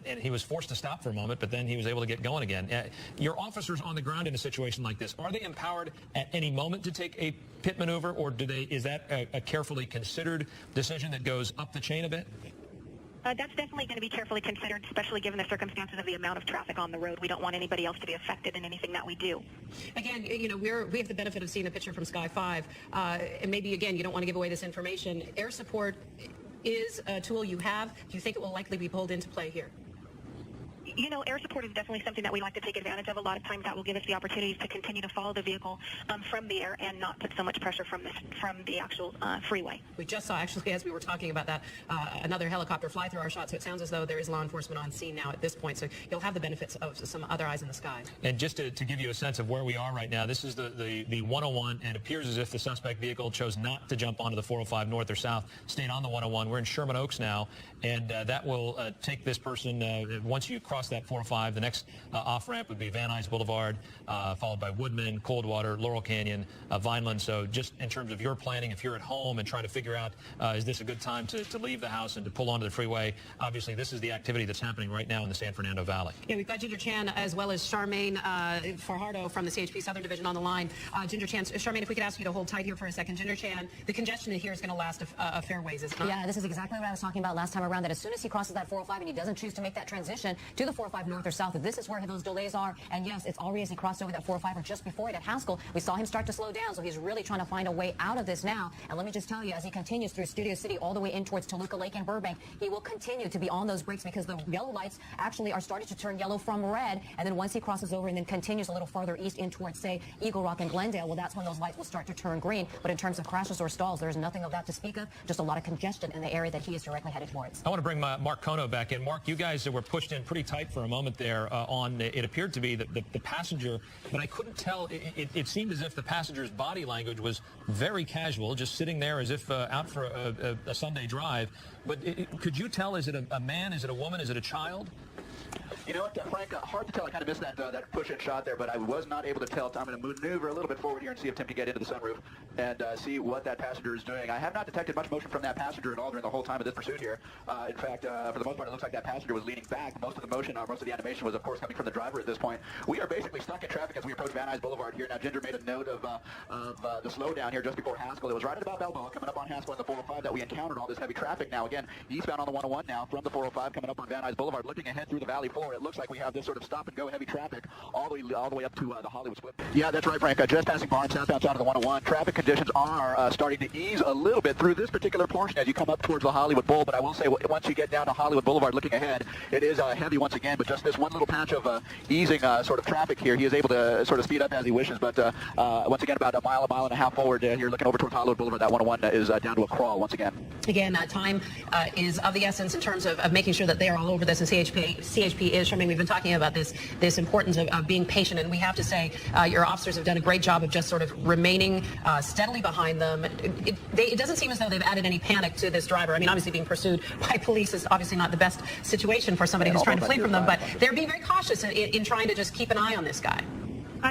And he was forced to stop for a moment, but then he was able to get going again. Your officers on the ground in a situation like this, are they empowered at any moment to take a pit maneuver, or is that a carefully considered decision that goes up the chain a bit? That's definitely going to be carefully considered, especially given the circumstances of the amount of traffic on the road. We don't want anybody else to be affected in anything that we do. Again, you know, we have the benefit of seeing the picture from Sky 5, and maybe, again, you don't want to give away this information. Air support is a tool you have. Do you think it will likely be pulled into play here? You know, air support is definitely something that we like to take advantage of. A lot of times that will give us the opportunity to continue to follow the vehicle from the air and not put so much pressure from the actual freeway. We just saw, actually, as we were talking about that, another helicopter fly through our shot, so it sounds as though there is law enforcement on scene now at this point, so you'll have the benefits of some other eyes in the sky. And just to give you a sense of where we are right now, this is the 101, and it appears as if the suspect vehicle chose not to jump onto the 405 north or south, stayed on the 101. We're in Sherman Oaks now, and that will take this person, once you cross that 405, the next off-ramp would be Van Nuys Boulevard, followed by Woodman, Coldwater, Laurel Canyon, Vineland. So just in terms of your planning, if you're at home and trying to figure out, is this a good time to leave the house and to pull onto the freeway, obviously this is the activity that's happening right now in the San Fernando Valley. Yeah, we've got Ginger Chan as well as Charmaine Fajardo from the CHP Southern Division on the line. Ginger Chan, Charmaine, if we could ask you to hold tight here for a second. Ginger Chan, the congestion in here is going to last a fair ways, is it not? Yeah, this is exactly what I was talking about last time around, that as soon as he crosses that 405 and he doesn't choose to make that transition to the 405 north or south, this is where those delays are. And yes, it's already as he crossed over that 405 or just before it at Haskell, we saw him start to slow down, so he's really trying to find a way out of this now. And let me just tell you, as he continues through Studio City all the way in towards Toluca Lake and Burbank, he will continue to be on those brakes because the yellow lights actually are starting to turn yellow from red. And then once he crosses over and then continues a little farther east in towards, say, Eagle Rock and Glendale, well, that's when those lights will start to turn green. But in terms of crashes or stalls, there's nothing of that to speak of, just a lot of congestion in the area that he is directly headed towards. I want to bring Mark Kono back in. Mark, you guys were pushed in pretty tight for a moment there on, it appeared to be the passenger, but I couldn't tell. It seemed as if the passenger's body language was very casual, just sitting there as if out for a Sunday drive. But could you tell, is it a man, is it a woman, is it a child? You know what, Frank, hard to tell. I kind of missed that push-in shot there, but I was not able to tell. I'm going to maneuver a little bit forward here and see if Tim can get into the sunroof and see what that passenger is doing. I have not detected much motion from that passenger at all during the whole time of this pursuit here. In fact, for the most part, it looks like that passenger was leaning back. Most of the motion, most of the animation was, of course, coming from the driver at this point. We are basically stuck in traffic as we approach Van Nuys Boulevard here. Now, Ginger made a note of the slowdown here just before Haskell. It was right at about Balboa, coming up on Haskell in the 405, that we encountered all this heavy traffic. Now, again, eastbound on the 101 now from the 405, coming up on Van Nuys Boulevard, looking ahead through the valley floor. It looks like we have this sort of stop-and-go heavy traffic all the way up to the Hollywood split. Yeah, that's right, Frank. Just passing Barnes, southbound side of the 101. Traffic conditions are starting to ease a little bit through this particular portion as you come up towards the Hollywood Bowl. But I will say, once you get down to Hollywood Boulevard looking ahead, it is heavy once again. But just this one little patch of easing sort of traffic here, he is able to sort of speed up as he wishes. But once again, about a mile and a half forward here, looking over towards Hollywood Boulevard, that 101 is down to a crawl once again. Again, time is of the essence in terms of making sure that they are all over this, and CHP is. I mean, we've been talking about this importance of being patient, and we have to say your officers have done a great job of just sort of remaining steadily behind them. It doesn't seem as though they've added any panic to this driver. I mean, obviously being pursued by police is obviously not the best situation for somebody who's trying to flee from them, but they're being very cautious in trying to just keep an eye on this guy.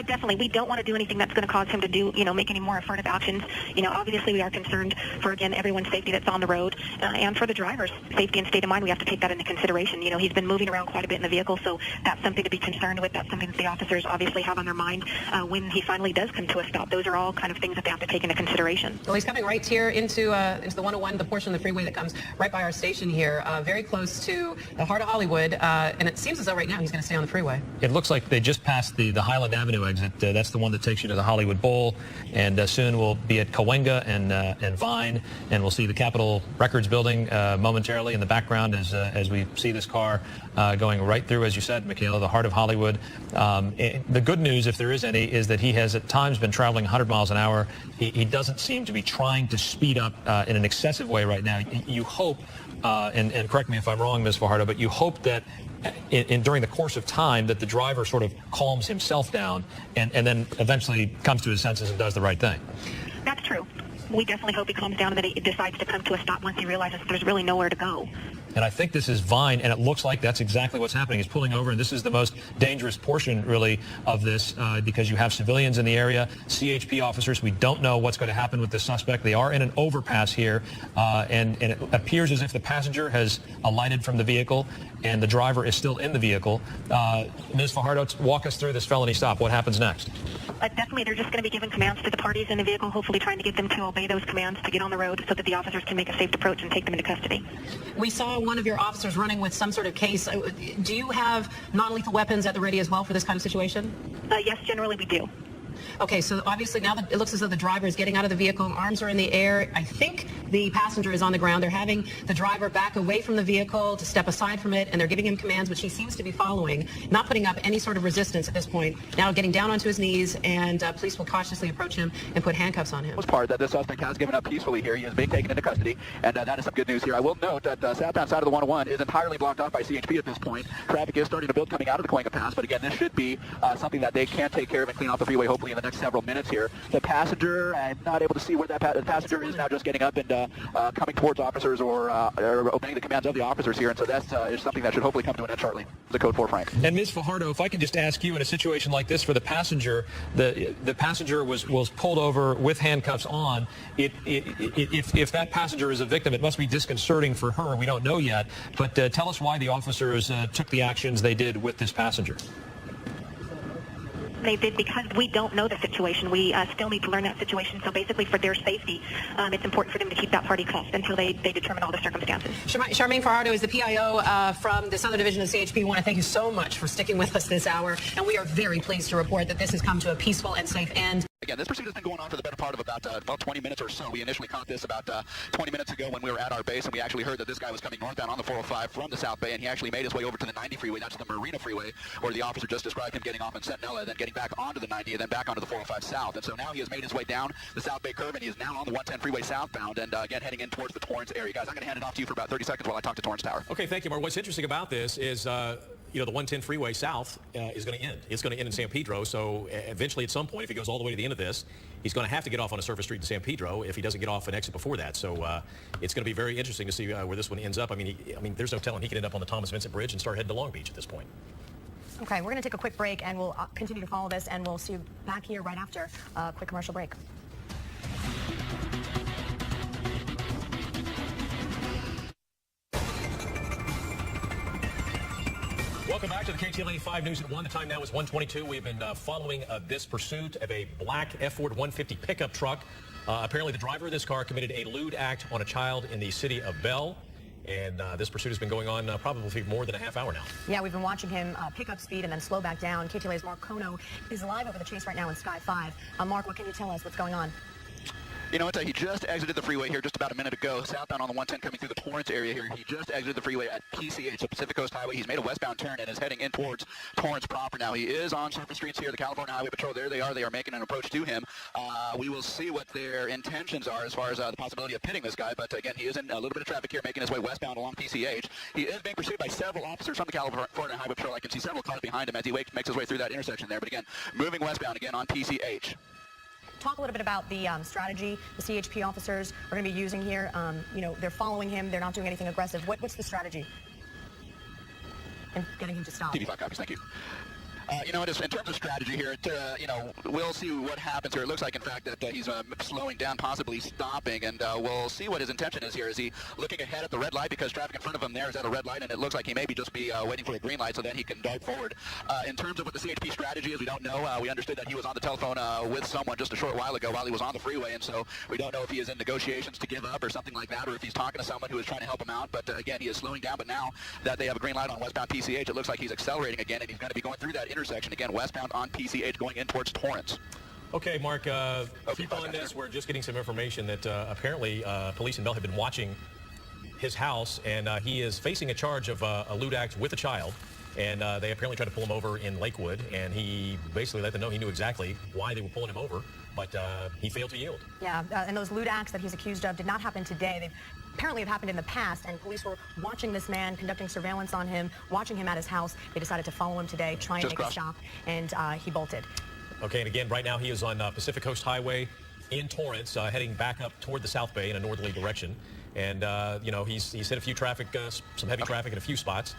Definitely. We don't want to do anything that's going to cause him to make any more affirmative actions. Obviously we are concerned for, again, everyone's safety that's on the road, and for the driver's safety and state of mind. We have to take that into consideration. He's been moving around quite a bit in the vehicle, so that's something to be concerned with. That's something that the officers obviously have on their mind when he finally does come to a stop. Those are all kind of things that they have to take into consideration. Well, he's coming right here into the 101, the portion of the freeway that comes right by our station here, very close to the heart of Hollywood, and it seems as though right now he's going to stay on the freeway. It looks like they just passed the Highland Avenue Avenue exit. That's the one that takes you to the Hollywood Bowl, and soon we'll be at Cahuenga and Vine, and we'll see the Capitol Records building momentarily in the background as we see this car going right through, as you said, Michaela, the heart of Hollywood. The good news, if there is any, is that he has at times been traveling 100 miles an hour. He doesn't seem to be trying to speed up in an excessive way right now. You hope, and correct me if I'm wrong, Ms. Fajardo, but you hope that during the course of time that the driver sort of calms himself down and then eventually comes to his senses and does the right thing. That's true. We definitely hope he calms down and that he decides to come to a stop once he realizes there's really nowhere to go. And I think this is Vine, and it looks like that's exactly what's happening. He's pulling over, and this is the most dangerous portion, really, of this because you have civilians in the area, CHP officers. We don't know what's going to happen with this suspect. They are in an overpass here, and it appears as if the passenger has alighted from the vehicle, and the driver is still in the vehicle. Ms. Fajardo, walk us through this felony stop. What happens next? Definitely, they're just going to be giving commands to the parties in the vehicle, hopefully trying to get them to obey those commands to get on the road so that the officers can make a safe approach and take them into custody. We saw one of your officers running with some sort of case. Do you have non-lethal weapons at the ready as well for this kind of situation? Yes, generally we do. Okay, so obviously now that it looks as though the driver is getting out of the vehicle, arms are in the air. I think the passenger is on the ground. They're having the driver back away from the vehicle to step aside from it, and they're giving him commands, which he seems to be following, not putting up any sort of resistance at this point. Now getting down onto his knees, and police will cautiously approach him and put handcuffs on him. Most part that the suspect has given up peacefully here. He is being taken into custody, and that is some good news here. I will note that the southbound side of the 101 is entirely blocked off by CHP at this point. Traffic is starting to build coming out of the Cahuenga Pass, but again, this should be something that they can take care of and clean off the freeway hopefully in the next several minutes here. The passenger, I'm not able to see where the passenger is now, just getting up and coming towards officers or obeying the commands of the officers here, and so that's is something that should hopefully come to an end shortly. The code 4 Frank. And Ms. Fajardo, if I can just ask you, in a situation like this for the passenger, the passenger was pulled over with handcuffs on. If that passenger is a victim, it must be disconcerting for her. We don't know yet, but tell us why the officers took the actions they did with this passenger. They did because we don't know the situation. We still need to learn that situation. So basically, for their safety, it's important for them to keep that party cuffed until they determine all the circumstances. Charmaine Fajardo is the PIO from the Southern Division of CHP. We want to thank you so much for sticking with us this hour, and we are very pleased to report that this has come to a peaceful and safe end. Again, this pursuit has been going on for the better part of about 20 minutes or so. We initially caught this about 20 minutes ago when we were at our base, and we actually heard that this guy was coming northbound on the 405 from the South Bay, and he actually made his way over to the 90 freeway. That's the Marina freeway, where the officer just described him getting off in Centinela, then getting back onto the 90, and then back onto the 405 South. And so now he has made his way down the South Bay curve, and he is now on the 110 freeway southbound, and again, heading in towards the Torrance area. Guys, I'm going to hand it off to you for about 30 seconds while I talk to Torrance Tower. Okay, thank you, Mark. What's interesting about this is the 110 freeway south is going to end. It's going to end in San Pedro, so eventually at some point, if he goes all the way to the end of this, he's going to have to get off on a surface street in San Pedro if he doesn't get off an exit before that. So it's going to be very interesting to see where this one ends up. I mean, there's no telling. He could end up on the Thomas Vincent Bridge and start heading to Long Beach at this point. Okay, we're going to take a quick break, and we'll continue to follow this, and we'll see you back here right after a quick commercial break. Welcome back to the KTLA 5 News at 1. The time now is 1:22. We've been following this pursuit of a black F-Ford 150 pickup truck. Apparently, the driver of this car committed a lewd act on a child in the city of Bell. And this pursuit has been going on probably for more than a half hour now. Yeah, we've been watching him pick up speed and then slow back down. KTLA's Mark Kono is live over the chase right now in Sky 5. Mark, what can you tell us? What's going on? You know what? He just exited the freeway here just about a minute ago, southbound on the 110 coming through the Torrance area here. He just exited the freeway at PCH, the Pacific Coast Highway. He's made a westbound turn and is heading in towards Torrance proper now. He is on surface streets here, the California Highway Patrol. There they are. They are making an approach to him. We will see what their intentions are as far as the possibility of pitting this guy. But again, he is in a little bit of traffic here, making his way westbound along PCH. He is being pursued by several officers from the California Highway Patrol. I can see several cars behind him as he makes his way through that intersection there. But again, moving westbound again on PCH. Talk a little bit about the strategy the CHP officers are going to be using here. They're following him. They're not doing anything aggressive. What's the strategy in getting him to stop? TV5 copies. Thank you. In terms of strategy here, we'll see what happens here. It looks like, in fact, that he's slowing down, possibly stopping, and we'll see what his intention is here. Is he looking ahead at the red light because traffic in front of him there is at a red light, and it looks like he may be just waiting for a green light so then he can dart forward. In terms of what the CHP strategy is, we don't know. We understood that he was on the telephone with someone just a short while ago while he was on the freeway, and so we don't know if he is in negotiations to give up or something like that, or if he's talking to someone who is trying to help him out. But again, he is slowing down, but now that they have a green light on westbound PCH, it looks like he's accelerating again, and he's going to be going through that intersection. Again, westbound on PCH going in towards Torrance. Okay, Mark, keep on this. We're just getting some information that apparently police in Bell have been watching his house, and he is facing a charge of a lewd act with a child. And they apparently tried to pull him over in Lakewood, and he basically let them know he knew exactly why they were pulling him over, but he failed to yield. Yeah, and those lewd acts that he's accused of did not happen today. They apparently have happened in the past, and police were watching this man, conducting surveillance on him, watching him at his house. They decided to follow him today, try and make a stop, and he bolted. Okay, and again, right now he is on Pacific Coast Highway in Torrance, heading back up toward the South Bay in a northerly direction. And, you know, he's hit a few traffic, some heavy traffic in a few spots.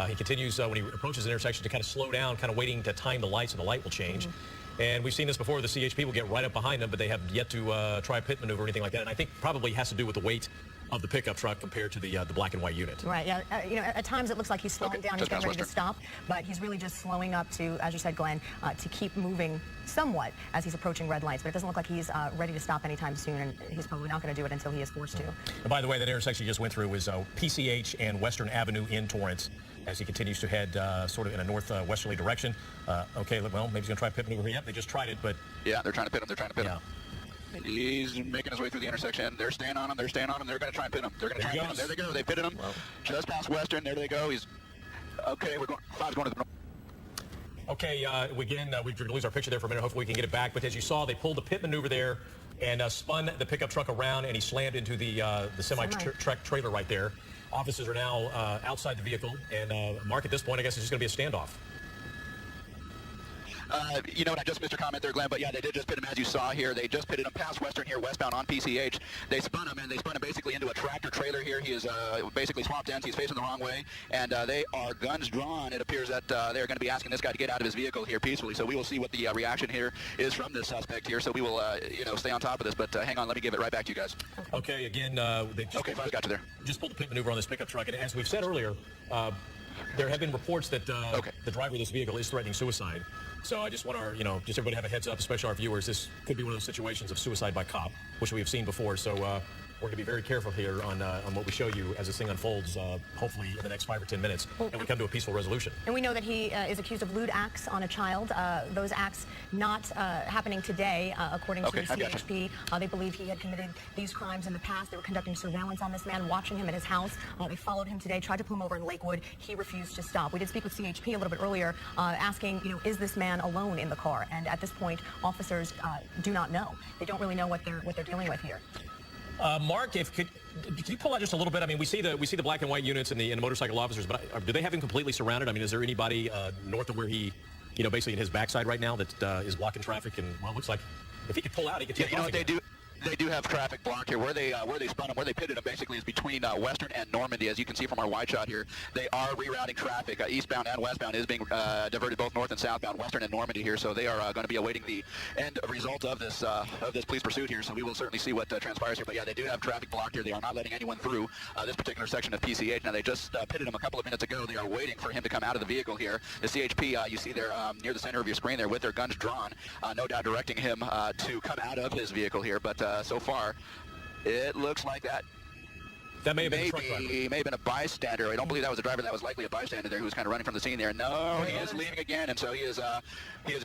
He continues when he approaches an intersection to kind of slow down, kind of waiting to time the light so the light will change. And we've seen this before. The CHP will get right up behind him, but they have yet to try a pit maneuver or anything like that. And I think probably has to do with the weight of the pickup truck compared to the black and white unit. Right, yeah. You know, at times it looks like he's slowing down, he's getting ready to stop, but he's really just slowing up to, as you said, Glenn, to keep moving somewhat as he's approaching red lights. But it doesn't look like he's ready to stop anytime soon, and he's probably not going to do it until he is forced to. And by the way, that intersection you just went through was PCH and Western Avenue in Torrance as he continues to head sort of in a northwesterly direction. Okay, well, maybe he's going to try a pit maneuver. Yep, they just tried it, but... Yeah, they're trying to pit him. He's making his way through the intersection. They're staying on him. They're going to try and pit him. There they go. They pitted him. Well, just past Western. There they go. He's... Okay, Five's going to the... Okay, again, we're going to lose our picture there for a minute. Hopefully we can get it back. But as you saw, they pulled the pit maneuver there and spun the pickup truck around, and he slammed into the semi-truck trailer right there. Officers are now outside the vehicle, and Mark, at this point, I guess it's just going to be a standoff. You know what, I just missed your comment there, Glenn, but yeah, they did just pit him as you saw here. They just pitted him past Western here, westbound on PCH. They spun him, and they spun him basically into a tractor trailer here. He is basically swamped ends. He's facing the wrong way, and they are guns drawn. It appears that they're going to be asking this guy to get out of his vehicle here peacefully, so we will see what the reaction here is from this suspect here, so we will, you know, stay on top of this, but hang on, let me give it right back to you guys. Okay, again, they just, okay, Five's got you there. Just pulled the pit maneuver on this pickup truck, and as we've said earlier, there have been reports that the driver of this vehicle is threatening suicide. So I just want our, just everybody have a heads up, especially our viewers. This could be one of those situations of suicide by cop, which we have seen before. So we're going to be very careful here on what we show you as this thing unfolds, hopefully in the next 5 or 10 minutes, and we come to a peaceful resolution. And we know that he is accused of lewd acts on a child. Those acts not happening today, according to CHP. They believe he had committed these crimes in the past. They were conducting surveillance on this man, watching him at his house. They followed him today, tried to pull him over in Lakewood. He refused to stop. We did speak with CHP a little bit earlier, asking, is this man alone in the car? And at this point, officers do not know. They don't really know what they're dealing with here. Mark, could you pull out just a little bit? I mean, we see the black and white units and the motorcycle officers, but do they have him completely surrounded? I mean, is there anybody north of where he, basically in his backside right now that is blocking traffic? And well, it looks like if he could pull out, he could take off again. They do have traffic blocked here. Where they spun him, where they pitted him, basically is between Western and Normandy. As you can see from our wide shot here, they are rerouting traffic. Eastbound and westbound is being diverted, both north and southbound, Western and Normandy here. So they are going to be awaiting the end result of this police pursuit here. So we will certainly see what transpires here. But yeah, they do have traffic blocked here. They are not letting anyone through this particular section of PCH. Now they just pitted him a couple of minutes ago. They are waiting for him to come out of the vehicle here. The CHP you see there near the center of your screen there with their guns drawn, no doubt directing him to come out of his vehicle here. But so far, it looks like that may have been a truck driver. He may have been a bystander. I don't believe that was a driver. That was likely a bystander there who was kind of running from the scene there. No, he is leaving again, and so he is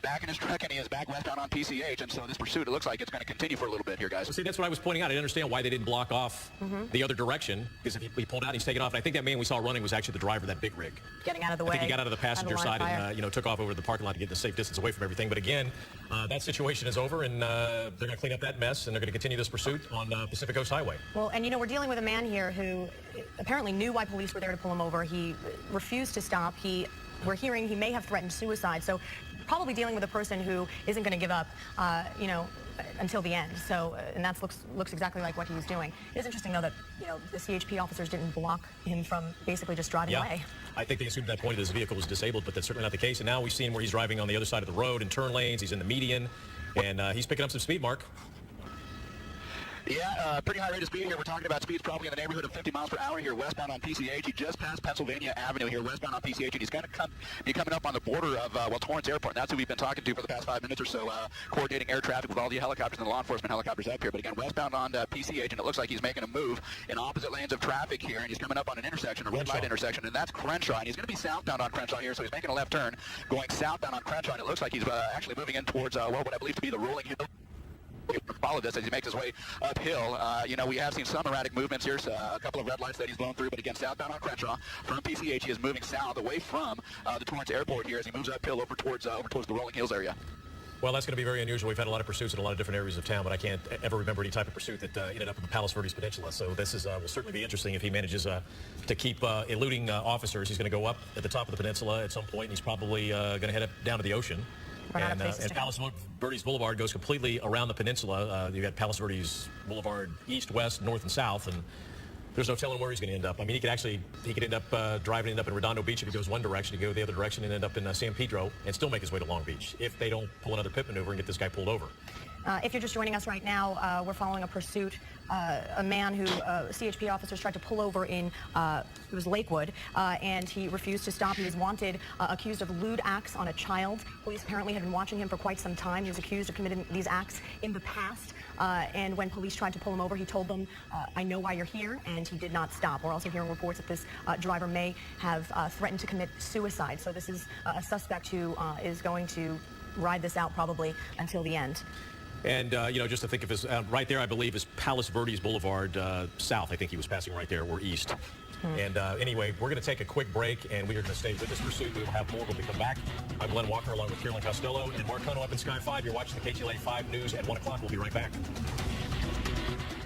back in his truck, and he is back westbound on PCH, and so this pursuit, it looks like it's going to continue for a little bit here, guys. Well, see, that's what I was pointing out. I didn't understand why they didn't block off the other direction, because if he pulled out, he's taking off, and I think that man we saw running was actually the driver of that big rig. Getting out of the way. I think he got out of the passenger side and, took off over to the parking lot to get the safe distance away from everything. But again, that situation is over, and they're going to clean up that mess, and they're going to continue this pursuit on Pacific Coast Highway. Well, and, we're dealing with a man here who apparently knew why police were there to pull him over. He refused to stop. We're hearing he may have threatened suicide. So probably dealing with a person who isn't going to give up, until the end. So, and that looks exactly like what he was doing. It is interesting, though, that, the CHP officers didn't block him from basically just driving away. I think they assumed at that point that his vehicle was disabled, but that's certainly not the case. And now we've seen where he's driving on the other side of the road in turn lanes. He's in the median, and he's picking up some speed, Mark. Yeah, pretty high rate of speed here. We're talking about speeds probably in the neighborhood of 50 miles per hour here, westbound on PCH. He just passed Pennsylvania Avenue here, westbound on PCH, and he's going to be coming up on the border of, Torrance Airport. And that's who we've been talking to for the past 5 minutes or so, coordinating air traffic with all the helicopters and the law enforcement helicopters up here. But again, westbound on PCH, and it looks like he's making a move in opposite lanes of traffic here, and he's coming up on an intersection, a red light intersection, and that's Crenshaw. And he's going to be southbound on Crenshaw here, so he's making a left turn, going southbound on Crenshaw, and it looks like he's actually moving in towards, what I believe to be the rolling hill. Follow this as he makes his way uphill. We have seen some erratic movements here, so a couple of red lights that he's blown through, but again, southbound on Crenshaw from PCH, he is moving south away from the Torrance Airport here as he moves uphill over towards the Rolling Hills area. Well, that's going to be very unusual. We've had a lot of pursuits in a lot of different areas of town, but I can't ever remember any type of pursuit that ended up in the Palos Verdes Peninsula. So this will certainly be interesting if he manages to keep eluding officers. He's going to go up at the top of the peninsula at some point, and he's probably going to head up down to the ocean. And Palos Verdes Boulevard goes completely around the peninsula. You've got Palos Verdes Boulevard east, west, north, and south, and there's no telling where he's going to end up. I mean, he could end up driving up in Redondo Beach if he goes one direction, to go the other direction, and end up in San Pedro and still make his way to Long Beach if they don't pull another pit maneuver and get this guy pulled over. If you're just joining us right now, we're following a pursuit. A man who CHP officers tried to pull over in, it was Lakewood, and he refused to stop. He was wanted, accused of lewd acts on a child. Police apparently had been watching him for quite some time. He was accused of committing these acts in the past. And when police tried to pull him over, he told them, I know why you're here, and he did not stop. We're also hearing reports that this driver may have threatened to commit suicide. So this is a suspect who is going to ride this out probably until the end. And, just to think of his, right there, I believe, is Palos Verdes Boulevard south. I think he was passing right there, or east. And anyway, we're going to take a quick break, and we are going to stay with this pursuit. We will have more when we come back. I'm Glenn Walker, along with Carolyn Costello and Mark Cono up in Sky 5. You're watching the KTLA 5 News at 1 o'clock. We'll be right back.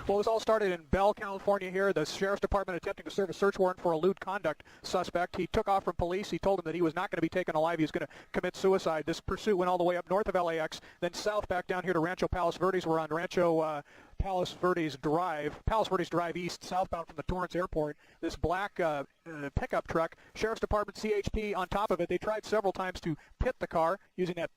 Well, this all started in Bell, California here. The Sheriff's Department attempting to serve a search warrant for a lewd conduct suspect. He took off from police. He told them that he was not going to be taken alive. He was going to commit suicide. This pursuit went all the way up north of LAX, then south back down here to Rancho Palos Verdes. We're on Rancho Palos Verdes Drive East, southbound from the Torrance Airport. This black pickup truck, Sheriff's Department, CHP on top of it. They tried several times to pit the car using that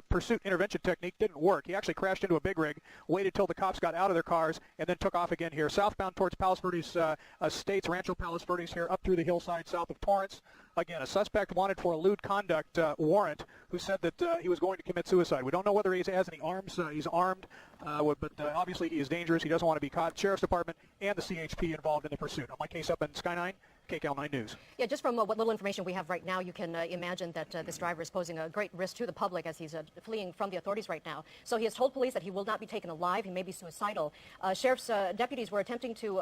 pursuit intervention technique. Didn't work. He actually crashed into a big rig, waited till the cops got out of their cars, and then took off again here. Southbound towards Palos Verdes Estates, Rancho Palos Verdes here, up through the hillside south of Torrance. Again, a suspect wanted for a lewd conduct warrant who said that he was going to commit suicide. We don't know whether he has any arms. He's armed, but obviously he is dangerous. He doesn't want to be caught. Sheriff's Department and the CHP involved in the pursuit. On my case up in Sky 9, KCAL 9 News. Yeah, just from what little information we have right now, you can imagine that this driver is posing a great risk to the public as he's fleeing from the authorities right now. So he has told police that he will not be taken alive. He may be suicidal. Sheriff's deputies were attempting to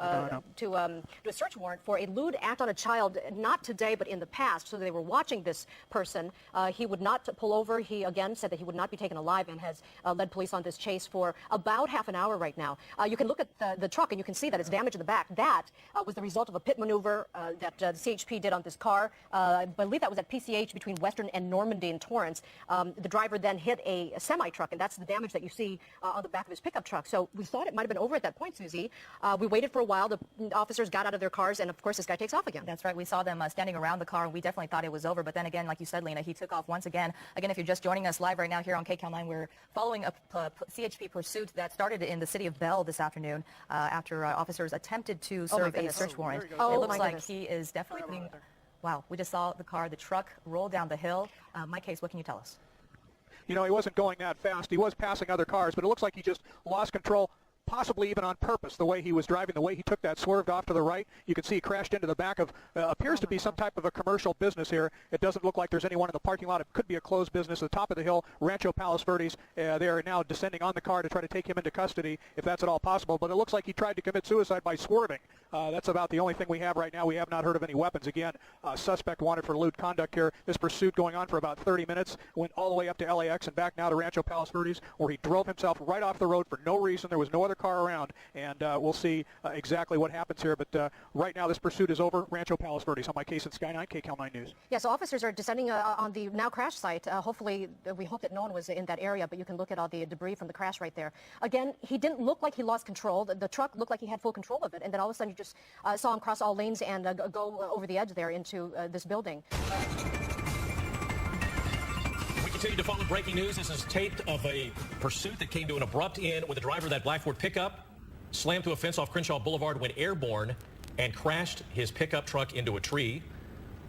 do a search warrant for a lewd act on a child, not today, but in the past. So they were watching this person. He would not pull over. He, again, said that he would not be taken alive and has led police on this chase for about half an hour right now. You can look at the truck, and you can see that it's damaged in the back. That was the result of a pit maneuver that the CHP did on this car. I believe that was at PCH between Western and Normandy in Torrance. The driver then hit a semi-truck, and that's the damage that you see on the back of his pickup truck. So we thought it might have been over at that point, Susie. We waited for a while. The officers got out of their cars, and of course this guy takes off again. That's right. We saw them standing around the car, and we definitely thought it was over. But then again, like you said, Lena, he took off once again. Again, if you're just joining us live right now here on KCAL 9, we're following a CHP pursuit that started in the city of Bell this afternoon after officers attempted to serve a search warrant. It looks like he is definitely putting... Wow, we just saw the truck roll down the hill. Mike Case, what can you tell us? You know, he wasn't going that fast. He was passing other cars, but it looks like he just lost control, possibly even on purpose, the way he was driving, the way he took that, swerved off to the right. You can see he crashed into the back of, appears to be some type of a commercial business here. It doesn't look like there's anyone in the parking lot. It could be a closed business. At the top of the hill, Rancho Palos Verdes, they are now descending on the car to try to take him into custody, if that's at all possible. But it looks like he tried to commit suicide by swerving. That's about the only thing we have right now. We have not heard of any weapons. Again, suspect wanted for lewd conduct here. This pursuit going on for about 30 minutes, went all the way up to LAX and back now to Rancho Palos Verdes, where he drove himself right off the road for no reason. There was no other car around. And we'll see exactly what happens here. But right now, this pursuit is over. Rancho Palos Verdes. On my case at Sky 9, KCAL 9 News. Yeah, so officers are descending on the now crash site. Hopefully, we hope that no one was in that area, but you can look at all the debris from the crash right there. Again, he didn't look like he lost control. The truck looked like he had full control of it. And then all of a sudden, you just saw him cross all lanes and go over the edge there into this building. We continue to follow breaking news. This is taped of a pursuit that came to an abrupt end with the driver of that black Ford pickup slammed to a fence off Crenshaw Boulevard, went airborne, and crashed his pickup truck into a tree.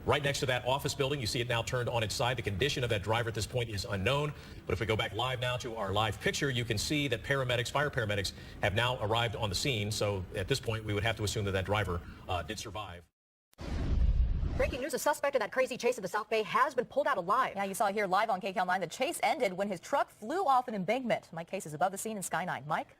Right next to that office building, you see it now turned on its side. The condition of that driver at this point is unknown. But if we go back live now to our live picture, you can see that paramedics, fire paramedics, have now arrived on the scene. So at this point, we would have to assume that that driver did survive. Breaking news, a suspect in that crazy chase in the South Bay has been pulled out alive. Yeah, you saw here live on KCAL 9. The chase ended when his truck flew off an embankment. Mike Case is above the scene in Sky 9. Mike?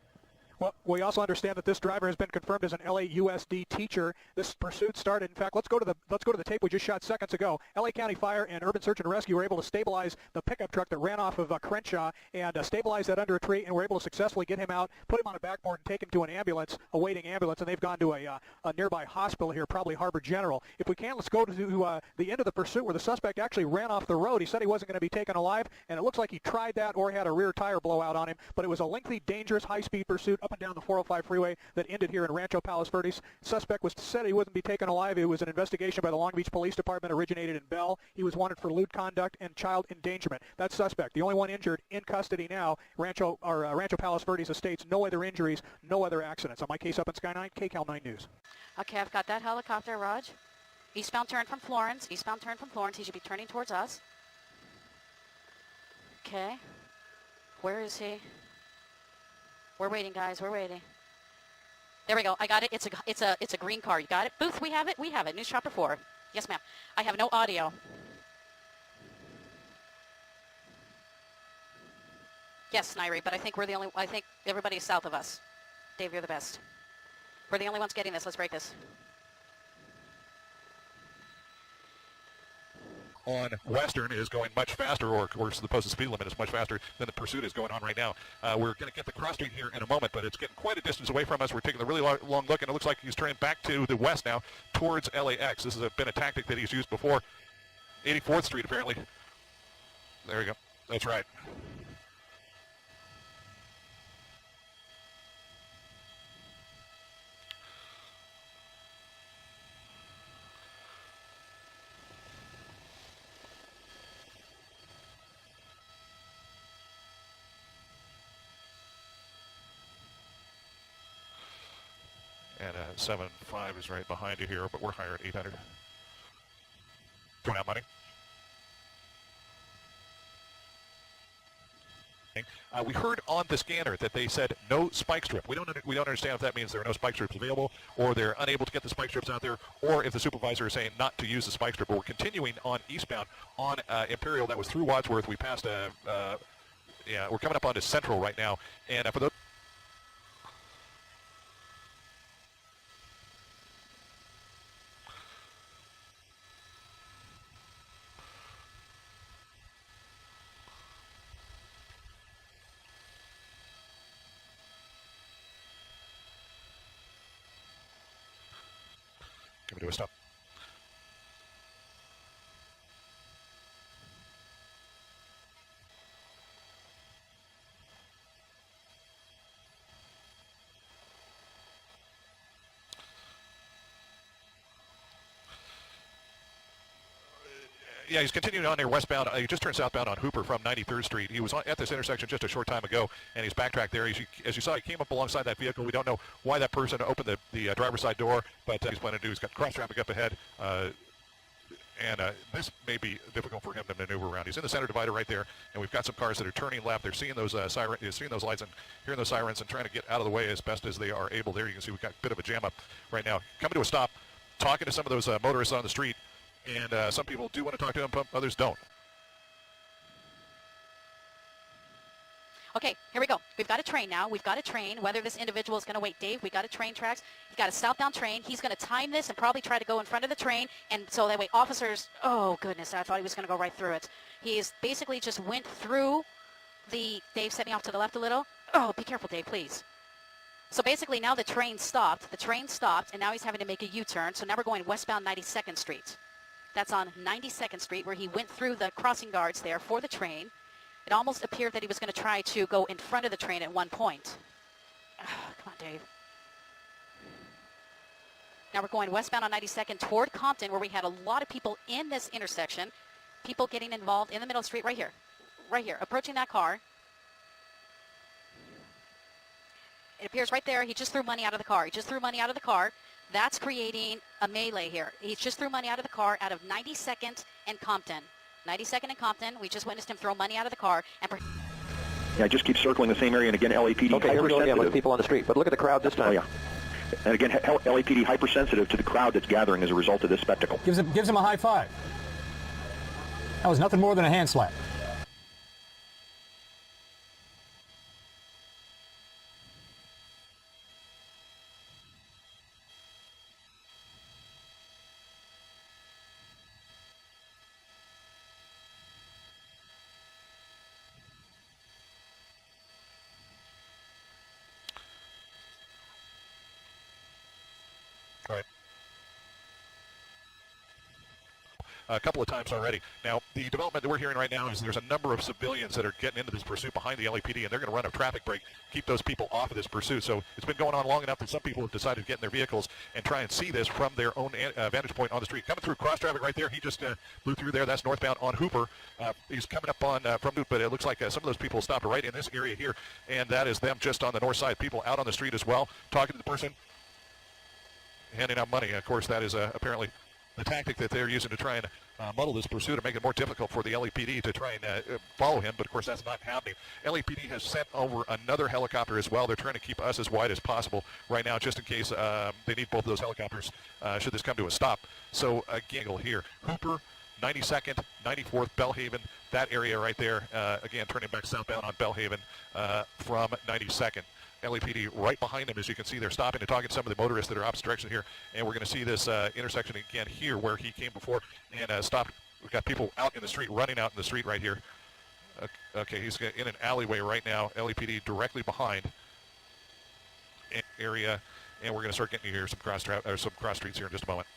Well, we also understand that this driver has been confirmed as an LAUSD teacher. This pursuit started. In fact, let's go to the tape we just shot seconds ago. LA County Fire and Urban Search and Rescue were able to stabilize the pickup truck that ran off of Crenshaw and stabilize that under a tree, and were able to successfully get him out, put him on a backboard, and take him to an ambulance, awaiting ambulance, and they've gone to a nearby hospital here, probably Harbor General. If we can, let's go to the end of the pursuit where the suspect actually ran off the road. He said he wasn't going to be taken alive, and it looks like he tried that or had a rear tire blowout on him, but it was a lengthy, dangerous, high-speed pursuit up and down the 405 freeway that ended here in Rancho Palos Verdes. Suspect said he wouldn't be taken alive. It was an investigation by the Long Beach Police Department, originated in Bell. He was wanted for lewd conduct and child endangerment. That suspect, the only one injured, in custody now. Rancho Palos Verdes Estates, no other injuries, no other accidents. On my case up in Sky 9, KCAL 9 News. Okay, I've got that helicopter, Raj. Eastbound turn from Florence. Eastbound turn from Florence. He should be turning towards us. Okay. Where is he? We're waiting, guys. We're waiting. There we go. I got it. It's a green car. You got it? Booth, we have it. We have it. News Chopper 4. Yes, ma'am. I have no audio. Yes, Nairi, but I think I think everybody is south of us. Dave, you're the best. We're the only ones getting this. Let's break this. On Western is going much faster, or of course the posted speed limit is much faster than the pursuit is going on right now. We're going to get the cross street here in a moment, but it's getting quite a distance away from us. We're taking a really long look, and it looks like he's turning back to the west now towards LAX. This has been a tactic that he's used before. 84th Street, apparently. There we go. That's right. And 7.5 is right behind you here, but we're higher at 800. Going out money. We heard on the scanner that they said no spike strip. We don't understand if that means there are no spike strips available, or they're unable to get the spike strips out there, or if the supervisor is saying not to use the spike strip. But we're continuing on eastbound on Imperial. That was through Wadsworth. We passed we're coming up onto Central right now, and for those. Coming to a stop. Yeah, he's continuing on here westbound. He just turned southbound on Hooper from 93rd Street. He was at this intersection just a short time ago, and he's backtracked there. As you saw, he came up alongside that vehicle. We don't know why that person opened the driver's side door, but he's planning to do. He's got cross traffic up ahead, and this may be difficult for him to maneuver around. He's in the center divider right there, and we've got some cars that are turning left. They're seeing those seeing those lights and hearing those sirens and trying to get out of the way as best as they are able. There you can see we've got a bit of a jam up right now. Coming to a stop, talking to some of those motorists on the street. And some people do want to talk to him, but others don't. Okay, here we go. We've got a train now. We've got a train. Whether this individual is going to wait, Dave, we got a train tracks. He's got a southbound train. He's going to time this and probably try to go in front of the train. And so that way officers, oh, goodness, I thought he was going to go right through it. He is basically just went through Dave, set me off to the left a little. Oh, be careful, Dave, please. So basically now the train stopped. The train stopped, and now he's having to make a U-turn. So now we're going westbound 92nd Street. That's on 92nd Street, where he went through the crossing guards there for the train. It almost appeared that he was going to try to go in front of the train at one point. Oh, come on, Dave. Now we're going westbound on 92nd toward Compton, where we had a lot of people in this intersection. People getting involved in the middle of the street right here, approaching that car. It appears right there. He just threw money out of the car. He just threw money out of the car. That's creating a melee here. He just threw money out of the car out of 92nd and Compton. 92nd and Compton. We just witnessed him throw money out of the car. And yeah, just keep circling the same area, and again, LAPD okay, here we go again with hypersensitive. people on the street. But look at the crowd this time. Oh, yeah. And again, LAPD hypersensitive to the crowd that's gathering as a result of this spectacle. Gives him a high five. That was nothing more than a hand slap. Right. A couple of times already. Now, the development that we're hearing right now is there's a number of civilians that are getting into this pursuit behind the LAPD, and they're going to run a traffic break, keep those people off of this pursuit. So it's been going on long enough that some people have decided to get in their vehicles and try and see this from their own vantage point on the street. Coming through cross traffic right there, he just blew through there. That's northbound on Hooper. He's coming up on from Newt, but it looks like some of those people stopped right in this area here, and that is them just on the north side. People out on the street as well, talking to the person, handing out money. Of course, that is apparently the tactic that they're using to try and muddle this pursuit and make it more difficult for the LAPD to try and follow him, but of course that's not happening. LAPD has sent over another helicopter as well. They're trying to keep us as wide as possible right now, just in case they need both of those helicopters should this come to a stop. So again, here, Hooper, 92nd, 94th, Bellhaven, that area right there, again, turning back southbound on Bellhaven from 92nd. LAPD right behind them, as you can see. They're stopping and talking to some of the motorists that are opposite direction here, and we're going to see this intersection again here where he came before and stopped. We've got people out in the street, running out in the street right here. Okay, he's in an alleyway right now. LAPD directly behind area, and we're going to start getting you here some cross streets here in just a moment.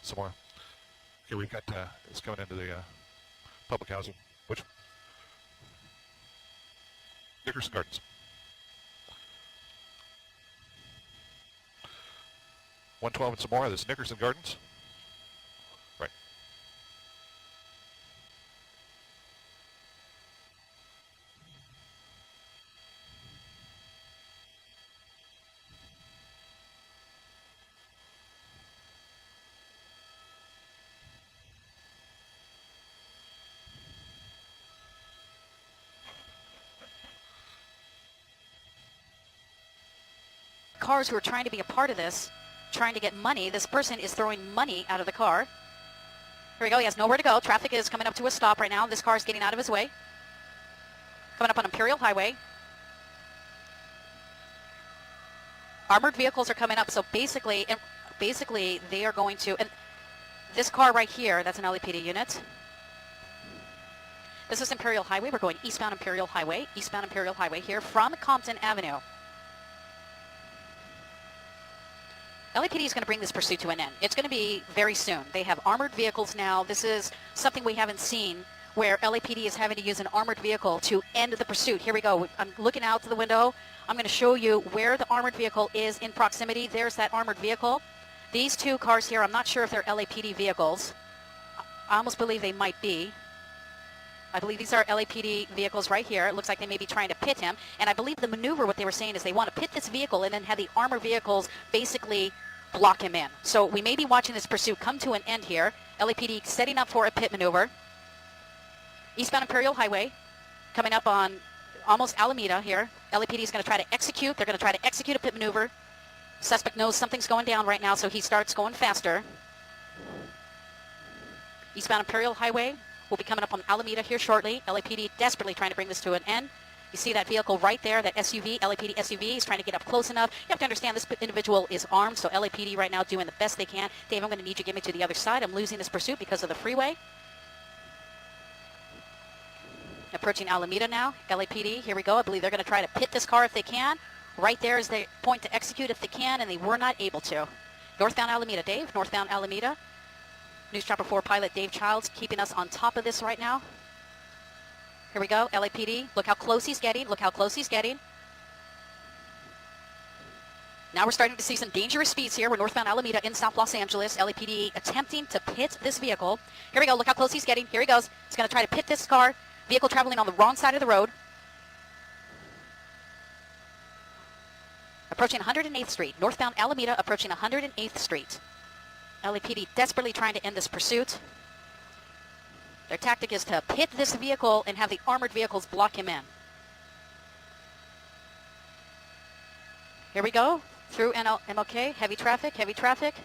Some more. Okay, we've got, it's coming into the public housing. Which? Nickerson Gardens. 112 and some more. This is Nickerson Gardens. Right. Cars who are trying to be a part of this, trying to get money. This person is throwing money out of the car. Here we go. He has nowhere to go. Traffic is coming up to a stop right now. This car is getting out of his way. Coming up on Imperial Highway. Armored vehicles are coming up. So basically they are going to, and this car right here, that's an LAPD unit. This is Imperial Highway. We're going eastbound Imperial Highway here from Compton Avenue. LAPD is going to bring this pursuit to an end. It's going to be very soon. They have armored vehicles now. This is something we haven't seen where LAPD is having to use an armored vehicle to end the pursuit. Here we go. I'm looking out to the window. I'm going to show you where the armored vehicle is in proximity. There's that armored vehicle. These two cars here, I'm not sure if they're LAPD vehicles. I almost believe they might be. I believe these are LAPD vehicles right here. It looks like they may be trying to pit him. And I believe the maneuver, what they were saying is they want to pit this vehicle and then have the armored vehicles basically block him in. So we may be watching this pursuit come to an end here. LAPD setting up for a pit maneuver. Eastbound Imperial Highway coming up on almost Alameda here. LAPD is going to try to execute. They're going to try to execute a pit maneuver. Suspect knows something's going down right now, so he starts going faster. Eastbound Imperial Highway will be coming up on Alameda here shortly. LAPD desperately trying to bring this to an end. You see that vehicle right there, that SUV, LAPD SUV, is trying to get up close enough. You have to understand this individual is armed, so LAPD right now doing the best they can. Dave, I'm going to need you to get me to the other side. I'm losing this pursuit because of the freeway. Approaching Alameda now. LAPD, here we go. I believe they're going to try to pit this car if they can. Right there is the point to execute if they can, and they were not able to. Northbound Alameda, Dave. Northbound Alameda. News Chopper 4 pilot Dave Childs keeping us on top of this right now. Here we go, LAPD. Look how close he's getting. Look how close he's getting. Now we're starting to see some dangerous speeds here. We're northbound Alameda in South Los Angeles. LAPD attempting to pit this vehicle. Here we go. Look how close he's getting. Here he goes. He's going to try to pit this car. Vehicle traveling on the wrong side of the road. Approaching 108th Street. Northbound Alameda approaching 108th Street. LAPD desperately trying to end this pursuit. Their tactic is to pit this vehicle and have the armored vehicles block him in. Here we go. Through MLK. Heavy traffic, heavy traffic.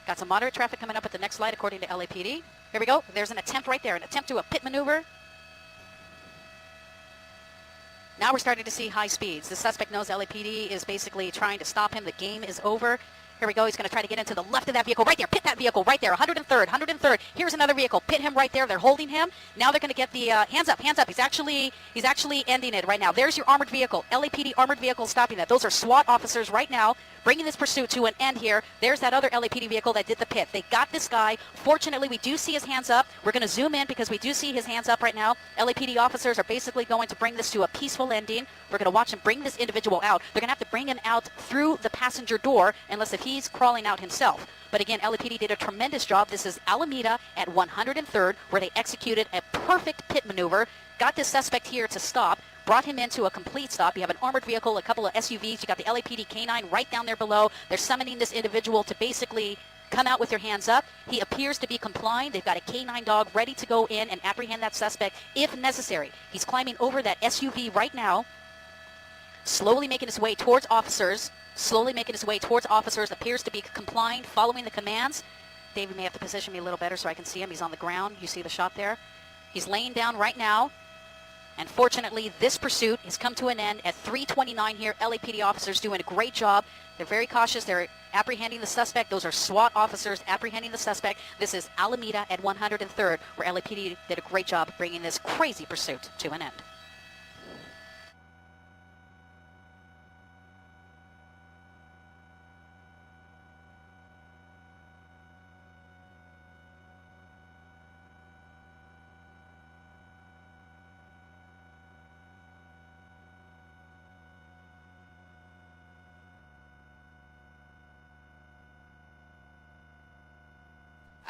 Got some moderate traffic coming up at the next light according to LAPD. Here we go. There's an attempt right there. An attempt to a pit maneuver. Now we're starting to see high speeds. The suspect knows LAPD is basically trying to stop him. The game is over. Here we go. He's going to try to get into the left of that vehicle. Right there. Pit that vehicle. Right there. 103rd. 103rd. Here's another vehicle. Pit him right there. They're holding him. Now they're going to get the hands up. Hands up. He's actually ending it right now. There's your armored vehicle. LAPD armored vehicle stopping that. Those are SWAT officers right now bringing this pursuit to an end here. There's that other LAPD vehicle that did the pit. They got this guy. Fortunately, we do see his hands up. We're going to zoom in because we do see his hands up right now. LAPD officers are basically going to bring this to a peaceful ending. We're going to watch him bring this individual out. They're going to have to bring him out through the passenger door unless if he's crawling out himself. But again, LAPD did a tremendous job. This is Alameda at 103rd where they executed a perfect pit maneuver. Got this suspect here to stop. Brought him into a complete stop. You have an armored vehicle, a couple of SUVs. You got the LAPD K9 right down there below. They're summoning this individual to basically come out with your hands up. He appears to be complying. They've got a K9 dog ready to go in and apprehend that suspect if necessary. He's climbing over that SUV right now, slowly making his way towards officers. Slowly making his way towards officers. Appears to be complying, following the commands. David may have to position me a little better so I can see him. He's on the ground. You see the shot there? He's laying down right now. And fortunately, this pursuit has come to an end at 3:29 here. LAPD officers doing a great job. They're very cautious. They're apprehending the suspect. Those are SWAT officers apprehending the suspect. This is Alameda at 103rd, where LAPD did a great job bringing this crazy pursuit to an end.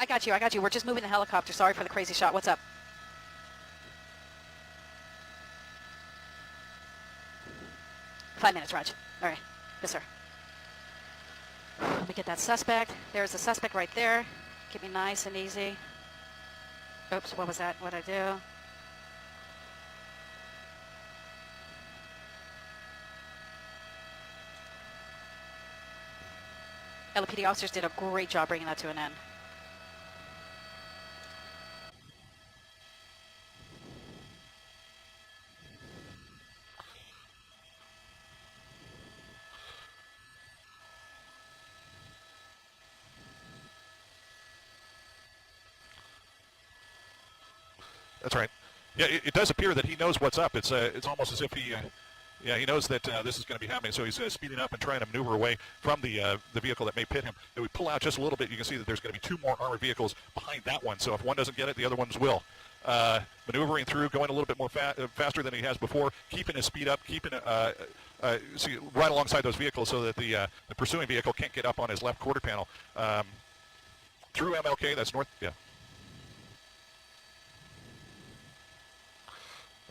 I got you. I got you. We're just moving the helicopter. Sorry for the crazy shot. What's up? Five minutes, Raj. All right. Yes, sir. Let me get that suspect. There's the suspect right there. Keep me nice and easy. Oops, what was that? What'd I do? LAPD officers did a great job bringing that to an end. That's right. Yeah, it does appear that he knows what's up. It's almost as if he knows that this is going to be happening. So he's speeding up and trying to maneuver away from the vehicle that may pit him. If we pull out just a little bit, you can see that there's going to be two more armored vehicles behind that one. So if one doesn't get it, the other ones will. Maneuvering through, going a little bit more faster than he has before, keeping his speed up, keeping see, right alongside those vehicles so that the pursuing vehicle can't get up on his left quarter panel. Through MLK, that's north. Yeah.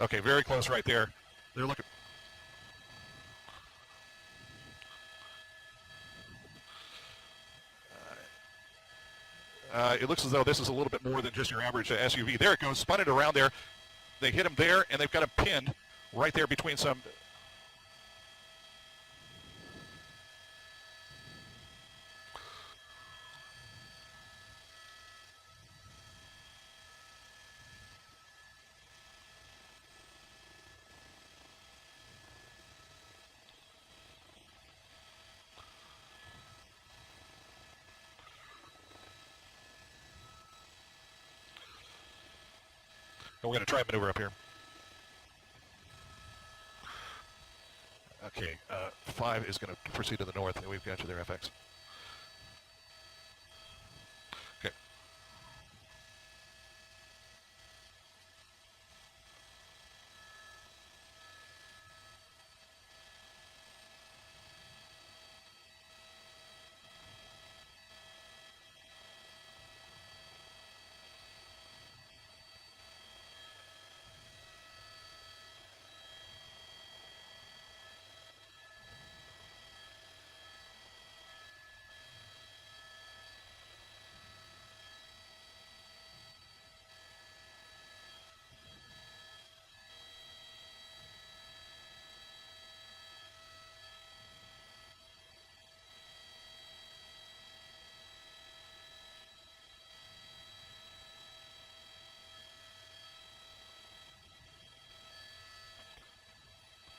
Okay, very close right there. They're looking. It looks as though this is a little bit more than just your average SUV. There it goes, spun it around there. They hit him there, and they've got him pinned right there between some. We're going to try and maneuver up here. Okay, 5 is going to proceed to the north, and we've got you there, FX.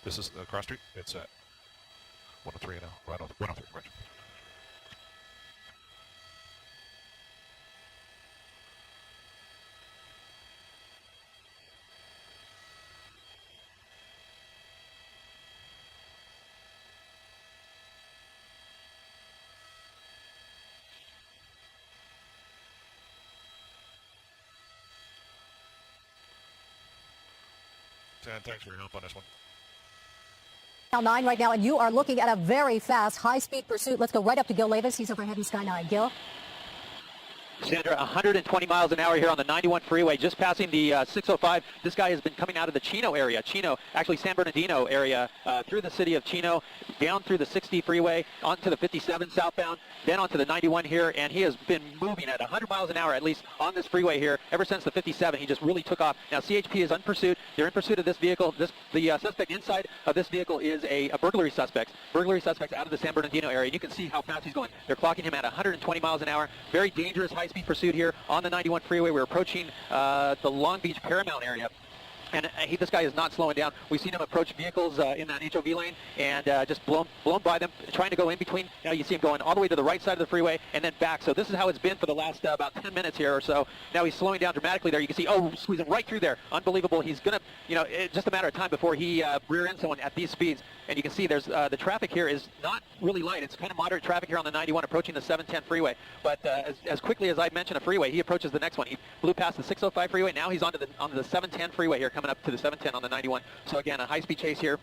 This is the cross street. It's at 103 now. Right on 103. Right. And thanks for your help on this one. Now 9 right now, and you are looking at a very fast, high-speed pursuit. Let's go right up to Gil Levis. He's overhead in Sky 9. Gil? Sandra, 120 miles an hour here on the 91 freeway, just passing the 605. This guy has been coming out of the Chino area. Chino, actually San Bernardino area, through the city of Chino, down through the 60 freeway, onto the 57 southbound, then onto the 91 here, and he has been moving at 100 miles an hour at least on this freeway here ever since the 57. He just really took off. Now CHP is in pursuit. They're in pursuit of this vehicle. The suspect inside of this vehicle is a burglary suspect. Burglary suspects out of the San Bernardino area. You can see how fast he's going. They're clocking him at 120 miles an hour. Very dangerous high-speed pursuit here on the 91 freeway. We're approaching the Long Beach Paramount area. And this guy is not slowing down. We've seen him approach vehicles in that HOV lane and just blown by them, trying to go in between. Now you see him going all the way to the right side of the freeway and then back. So this is how it's been for the last about 10 minutes here or so. Now he's slowing down dramatically there. You can see, squeezing right through there. Unbelievable. He's going to, it's just a matter of time before he rear ends someone at these speeds. And you can see there's the traffic here is not really light. It's kind of moderate traffic here on the 91 approaching the 710 freeway. But as quickly as I mentioned a freeway, he approaches the next one. He blew past the 605 freeway. Now he's onto the 710 freeway here, coming up to the 710 on the 91. So again, a high-speed chase here.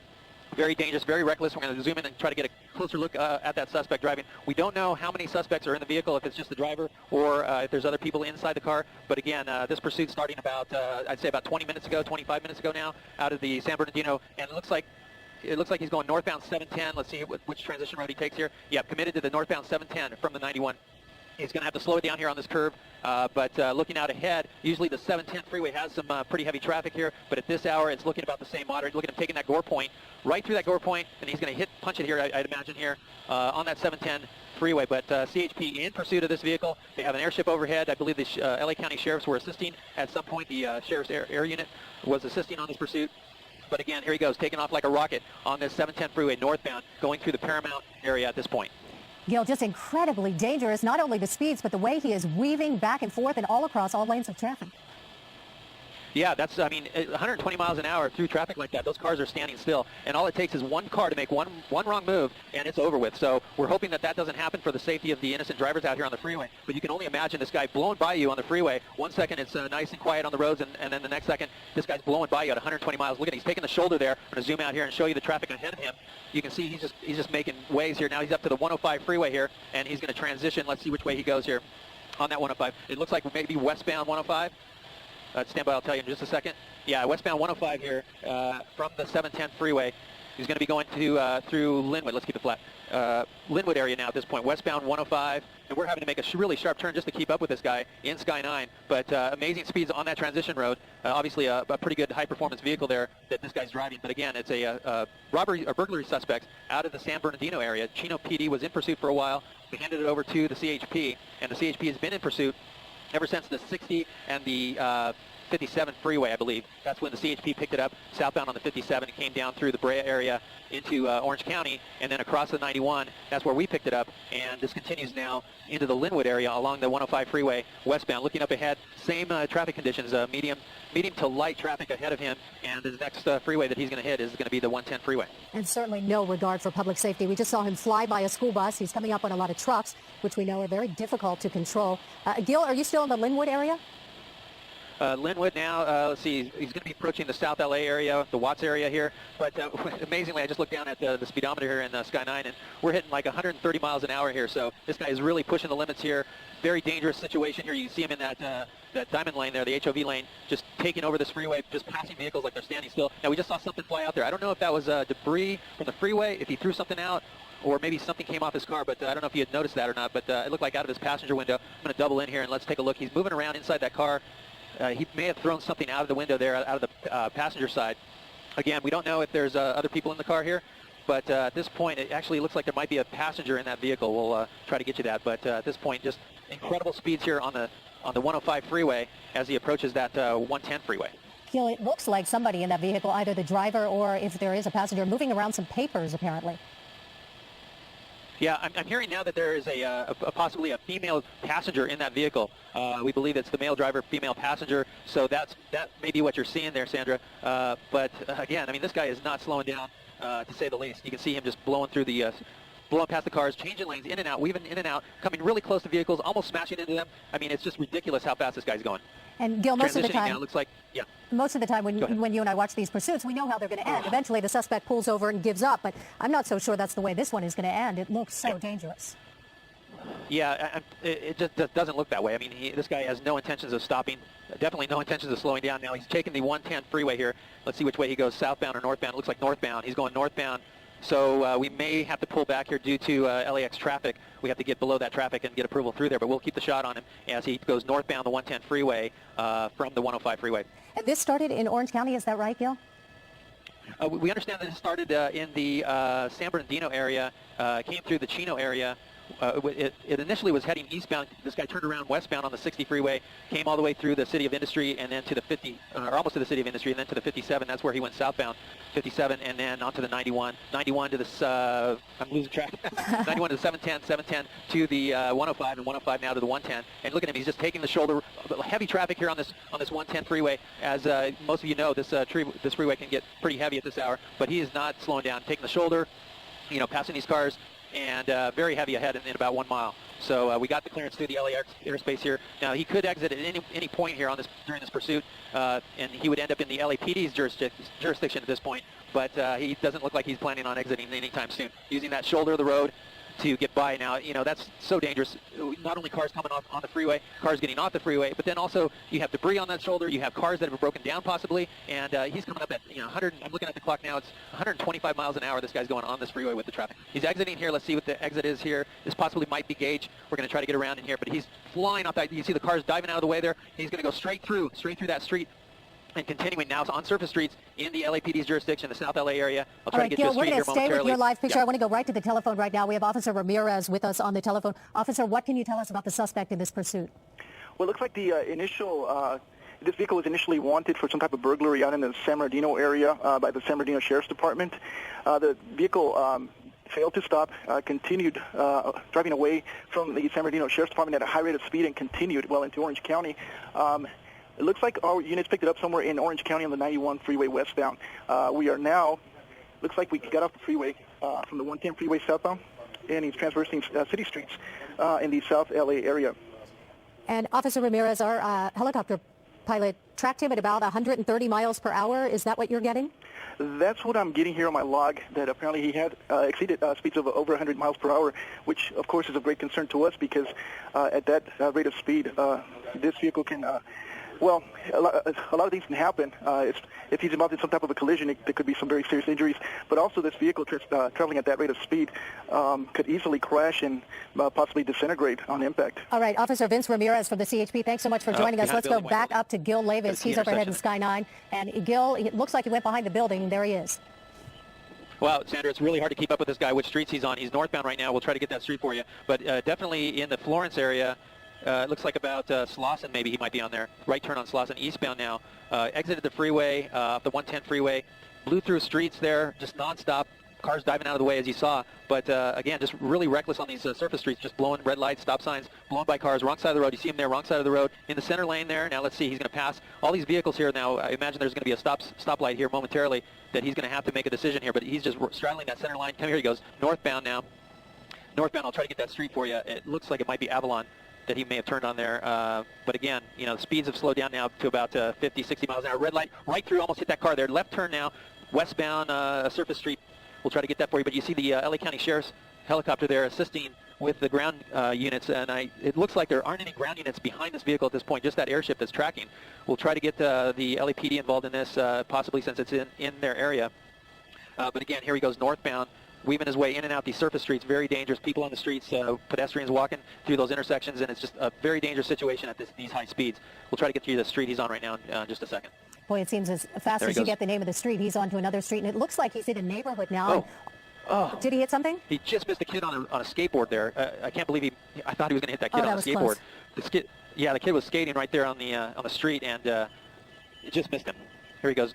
Very dangerous, very reckless. We're going to zoom in and try to get a closer look at that suspect driving. We don't know how many suspects are in the vehicle, if it's just the driver or if there's other people inside the car. But again, this pursuit starting about, I'd say about 20 minutes ago, 25 minutes ago now, out of the San Bernardino. And it looks like he's going northbound 710. Let's see which transition road he takes here. Yep, committed to the northbound 710 from the 91. He's going to have to slow it down here on this curve, but looking out ahead, usually the 710 freeway has some pretty heavy traffic here, but at this hour it's looking about the same moderate. Look at him taking that gore point, right through that gore point, and he's going to punch it here, I'd imagine here, on that 710 freeway. But CHP in pursuit of this vehicle. They have an airship overhead. I believe the LA County Sheriffs were assisting at some point. The Sheriff's Air Unit was assisting on this pursuit. But again, here he goes, taking off like a rocket on this 710 freeway northbound, going through the Paramount area at this point. Gil, just incredibly dangerous, not only the speeds, but the way he is weaving back and forth and all across all lanes of traffic. Yeah, 120 miles an hour through traffic like that, those cars are standing still. And all it takes is one car to make one wrong move, and it's over with. So we're hoping that doesn't happen for the safety of the innocent drivers out here on the freeway. But you can only imagine this guy blowing by you on the freeway. 1 second it's nice and quiet on the roads, and then the next second this guy's blowing by you at 120 miles. Look at it, he's taking the shoulder there. I'm going to zoom out here and show you the traffic ahead of him. You can see he's just making waves here. Now he's up to the 105 freeway here, and he's going to transition. Let's see which way he goes here on that 105. It looks like maybe westbound 105. Stand by, I'll tell you in just a second. Yeah, westbound 105 here from the 710 freeway. He's going to be going to through Linwood. Let's keep it flat. Linwood area now at this point. Westbound 105, and we're having to make a really sharp turn just to keep up with this guy in Sky 9. But amazing speeds on that transition road. Obviously, a pretty good high-performance vehicle there that this guy's driving. But again, it's a robbery or burglary suspect out of the San Bernardino area. Chino PD was in pursuit for a while. They handed it over to the CHP, and the CHP has been in pursuit ever since the 60 and the 57 freeway, I believe. That's when the CHP picked it up southbound on the 57. It came down through the Brea area into Orange County, and then across the 91. That's where we picked it up, and this continues now into the Linwood area along the 105 freeway westbound. Looking up ahead, same traffic conditions, medium to light traffic ahead of him, and the next freeway that he's going to hit is going to be the 110 freeway. And certainly no regard for public safety. We just saw him fly by a school bus. He's coming up on a lot of trucks, which we know are very difficult to control. Gil, are you still in the Linwood area? Linwood now, let's see, he's going to be approaching the South LA area, the Watts area here. But amazingly, I just looked down at the speedometer here in Sky 9, and we're hitting like 130 miles an hour here. So this guy is really pushing the limits here. Very dangerous situation here. You see him in that diamond lane there, the HOV lane, just taking over this freeway, just passing vehicles like they're standing still. Now, we just saw something fly out there. I don't know if that was debris from the freeway, if he threw something out, or maybe something came off his car, but I don't know if you had noticed that or not, but it looked like out of his passenger window. I'm going to double in here and let's take a look. He's moving around inside that car. He may have thrown something out of the window there, out of the passenger side. Again, we don't know if there's other people in the car here, but at this point, it actually looks like there might be a passenger in that vehicle. We'll try to get you that, but at this point, just incredible speeds here on the 105 freeway as he approaches that 110 freeway. Gil, it looks like somebody in that vehicle, either the driver or if there is a passenger, moving around some papers, apparently. Yeah, I'm hearing now that there is possibly a female passenger in that vehicle. We believe it's the male driver, female passenger. So that may be what you're seeing there, Sandra. But again, I mean, this guy is not slowing down, to say the least. You can see him just blowing through the, blowing past the cars, changing lanes, in and out, weaving in and out, coming really close to vehicles, almost smashing into them. I mean, it's just ridiculous how fast this guy's going. And Gil, most of the time, now looks like, yeah. Most of the time when you and I watch these pursuits, we know how they're going to end. Eventually, the suspect pulls over and gives up. But I'm not so sure that's the way this one is going to end. It looks so dangerous. Yeah, it just doesn't look that way. I mean, this guy has no intentions of stopping, definitely no intentions of slowing down. Now, he's taking the 110 freeway here. Let's see which way he goes, southbound or northbound. It looks like northbound. He's going northbound. So we may have to pull back here due to LAX traffic. We have to get below that traffic and get approval through there. But we'll keep the shot on him as he goes northbound the 110 freeway from the 105 freeway. And this started in Orange County, is that right, Gil? We understand that it started in the San Bernardino area, came through the Chino area. It initially was heading eastbound. This guy turned around westbound on the 60 freeway, came all the way through the city of Industry, and then to the 50, or almost to the city of Industry, and then to the 57. That's where he went southbound, 57, and then onto the 91. 91 to the, I'm losing track. 91 to the 710, 710 to the 105, and 105 now to the 110. And look at him, he's just taking the shoulder. Heavy traffic here on this 110 freeway. As most of you know, this freeway can get pretty heavy at this hour, but he is not slowing down, taking the shoulder, you know, passing these cars, and very heavy ahead in about 1 mile. So we got the clearance through the LA airspace here. Now, he could exit at any point here during this pursuit, and he would end up in the LAPD's jurisdiction at this point. But he doesn't look like he's planning on exiting anytime soon. Using that shoulder of the road to get by. Now, you know, that's so dangerous. Not only cars coming off on the freeway, cars getting off the freeway, but then also you have debris on that shoulder. You have cars that have broken down possibly, and he's coming up at, you know, 100. I'm looking at the clock now. It's 125 miles an hour. This guy's going on this freeway with the traffic. He's exiting here. Let's see what the exit is here. This possibly might be Gage. We're going to try to get around in here, but he's flying off that. You see the cars diving out of the way there. He's going to go straight through that street. And continuing now on surface streets in the LAPD's jurisdiction, the South LA area. I'll try to get Gil, to the street here momentarily. we're going to stay with your live picture. Yeah. I want to go right to the telephone right now. We have Officer Ramirez with us on the telephone. Officer, what can you tell us about the suspect in this pursuit? Well, it looks like the this vehicle was initially wanted for some type of burglary out in the San Bernardino area by the San Bernardino Sheriff's Department. The vehicle failed to stop, continued driving away from the San Bernardino Sheriff's Department at a high rate of speed and continued well into Orange County. It looks like our units picked it up somewhere in Orange County on the 91 freeway westbound. We are now, looks like we got off the freeway from the 110 freeway southbound, and he's traversing city streets in the South LA area. And Officer Ramirez, our helicopter pilot tracked him at about 130 miles per hour. Is that what you're getting? That's what I'm getting here on my log, that apparently he had exceeded speeds of over 100 miles per hour, which, of course, is of great concern to us because at that rate of speed, this vehicle can... Well, a lot of things can happen. If he's involved in some type of a collision, there could be some very serious injuries. But also this vehicle traveling at that rate of speed could easily crash and possibly disintegrate on impact. All right, Officer Vince Ramirez from the CHP, thanks so much for joining us. Let's go back up to Gil Levis. He's overhead in Sky 9. And Gil, it looks like he went behind the building. There he is. Well, Sandra, it's really hard to keep up with this guy, which streets he's on. He's northbound right now. We'll try to get that street for you. But definitely in the Florence area, it looks like about Slauson, maybe he might be on there. Right turn on Slauson, eastbound now. Exited the freeway, the 110 freeway. Blew through streets there, just nonstop. Cars diving out of the way, as you saw. But again, just really reckless on these surface streets, just blowing red lights, stop signs, blown by cars, wrong side of the road. You see him there, wrong side of the road. In the center lane there. Now let's see, he's going to pass all these vehicles here now. I imagine there's going to be a stoplight here momentarily that he's going to have to make a decision here. But he's just straddling that center line. Come here he goes. Northbound now. Northbound, I'll try to get that street for you. It looks like it might be Avalon that he may have turned on there. But again, you know, the speeds have slowed down now to about 50, 60 miles an hour. Red light right through, almost hit that car there. Left turn now, westbound surface street. We'll try to get that for you. But you see the LA County Sheriff's helicopter there assisting with the ground units. And it looks like there aren't any ground units behind this vehicle at this point, just that airship that's tracking. We'll try to get the LAPD involved in this, possibly since it's in their area. But again, here he goes northbound, weaving his way in and out these surface streets. Very dangerous. People on the streets, pedestrians walking through those intersections, and it's just a very dangerous situation at these high speeds. We'll try to get to the street he's on right now in just a second. Boy, it seems as fast as you get the name of the street, he's onto another street, and it looks like he's in a neighborhood now. Oh. Did he hit something? He just missed a kid on a skateboard there. I can't believe I thought he was going to hit that kid on a skateboard. The kid was skating right there on the street, and it just missed him. Here he goes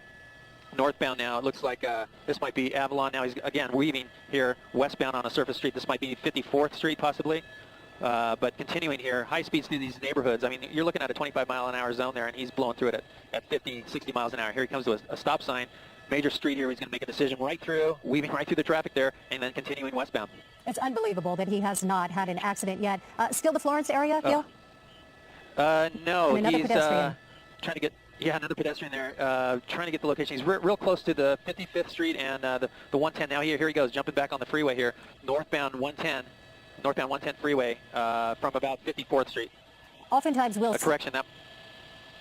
northbound now. It looks like this might be Avalon. Now he's, again, weaving here westbound on a surface street. This might be 54th Street possibly. But continuing here, high speeds through these neighborhoods. I mean, you're looking at a 25-mile-an-hour zone there, and he's blowing through it at 50, 60 miles an hour. Here he comes to a stop sign. Major street here. He's going to make a decision right through, weaving right through the traffic there, and then continuing westbound. It's unbelievable that he has not had an accident yet. Still the Florence area, Gil? No, and he's pedestrian. trying to get, another pedestrian there, trying to get the location. He's real close to the 55th Street and the 110. Now here he goes, jumping back on the freeway here, northbound 110 freeway from about 54th Street. Oftentimes we'll... correction,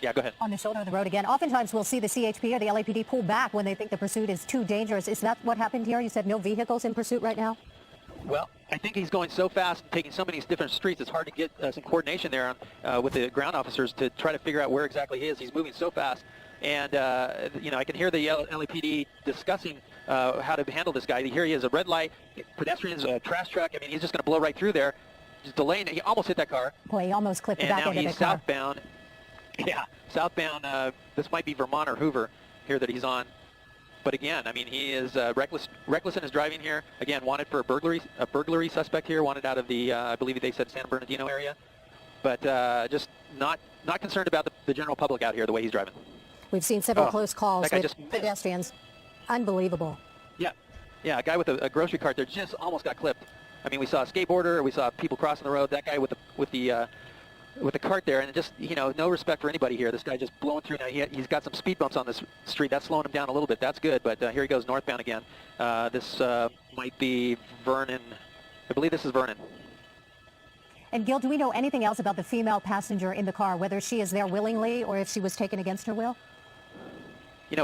yeah, go ahead. On the shoulder of the road again. Oftentimes we'll see the CHP or the LAPD pull back when they think the pursuit is too dangerous. Is that what happened here? You said no vehicles in pursuit right now? Well, I think he's going so fast and taking so many different streets, it's hard to get some coordination there with the ground officers to try to figure out where exactly he is. He's moving so fast. And, I can hear the LAPD discussing how to handle this guy. Here he is, a red light, pedestrians, a trash truck. I mean, he's just going to blow right through there, just delaying it. He almost hit that car. Boy, he almost clipped the and back end of the car. And now he's southbound. Yeah, southbound. This might be Vermont or Hoover here that he's on. But again, I mean, he is reckless in his driving here. Again, wanted for a burglary suspect here, wanted out of the, I believe they said San Bernardino area. But just not concerned about the general public out here, the way he's driving. We've seen several close calls with just pedestrians. Unbelievable. Yeah, a guy with a grocery cart there just almost got clipped. I mean, we saw a skateboarder, we saw people crossing the road. That guy with the cart there, and just, no respect for anybody here. This guy just blowing through. Now he's got some speed bumps on this street. That's slowing him down a little bit. That's good, but here he goes northbound again. This might be Vernon. I believe this is Vernon. And Gil, do we know anything else about the female passenger in the car, whether she is there willingly or if she was taken against her will?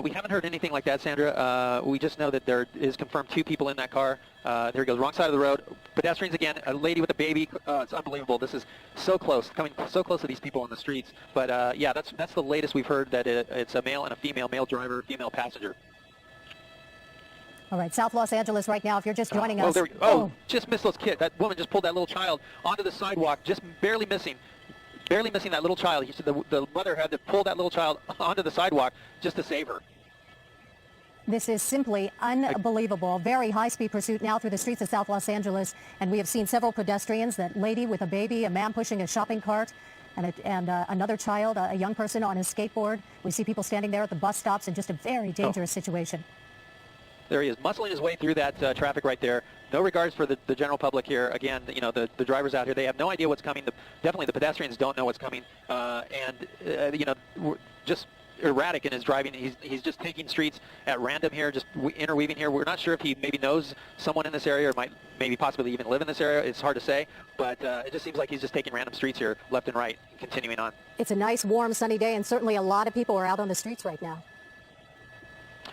We haven't heard anything like that, Sandra. We just know that there is confirmed 2 people in that car. There he goes, wrong side of the road. Pedestrians again, a lady with a baby. It's unbelievable. This is so close, coming so close to these people on the streets. But yeah, that's the latest we've heard, that it's a male and a female, male driver, female passenger. All right, South Los Angeles right now, if you're just joining us. Just missed those kids. That woman just pulled that little child onto the sidewalk, just barely missing that little child. He said the mother had to pull that little child onto the sidewalk just to save her. This is simply unbelievable. Very high-speed pursuit now through the streets of South Los Angeles, and we have seen several pedestrians, that lady with a baby, a man pushing a shopping cart, and another child, a young person on a skateboard. We see people standing there at the bus stops in just a very dangerous situation. There he is, muscling his way through that traffic right there. No regards for the general public here. Again, the drivers out here, they have no idea what's coming. Definitely the pedestrians don't know what's coming. Just erratic in his driving. He's just taking streets at random here, just interweaving here. We're not sure if he maybe knows someone in this area or might maybe possibly even live in this area. It's hard to say, but it just seems like he's just taking random streets here, left and right, continuing on. It's a nice, warm, sunny day, and certainly a lot of people are out on the streets right now.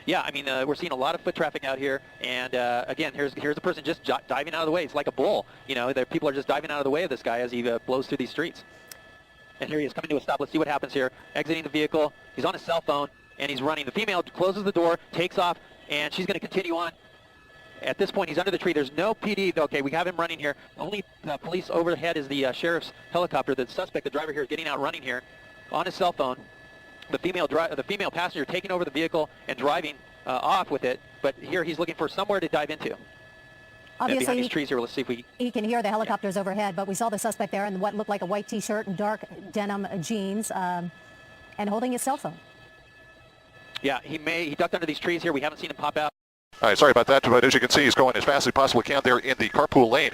Yeah, I mean, we're seeing a lot of foot traffic out here, and again, here's a person just diving out of the way. It's like a bull. People are just diving out of the way of this guy as he blows through these streets. And here he is coming to a stop. Let's see what happens here. Exiting the vehicle. He's on his cell phone, and he's running. The female closes the door, takes off, and she's going to continue on. At this point, he's under the tree. There's no PD. Okay, we have him running here. Only police overhead is the sheriff's helicopter. The suspect, the driver here, is getting out running here on his cell phone. The female passenger taking over the vehicle and driving off with it, but here he's looking for somewhere to dive into. Obviously, behind these trees here, let's see if he can hear the helicopters overhead, but we saw the suspect there in what looked like a white T-shirt and dark denim jeans, and holding his cell phone. Yeah, he ducked under these trees here. We haven't seen him pop out. All right, sorry about that, but as you can see, he's going as fast as he possibly can there in the carpool lane.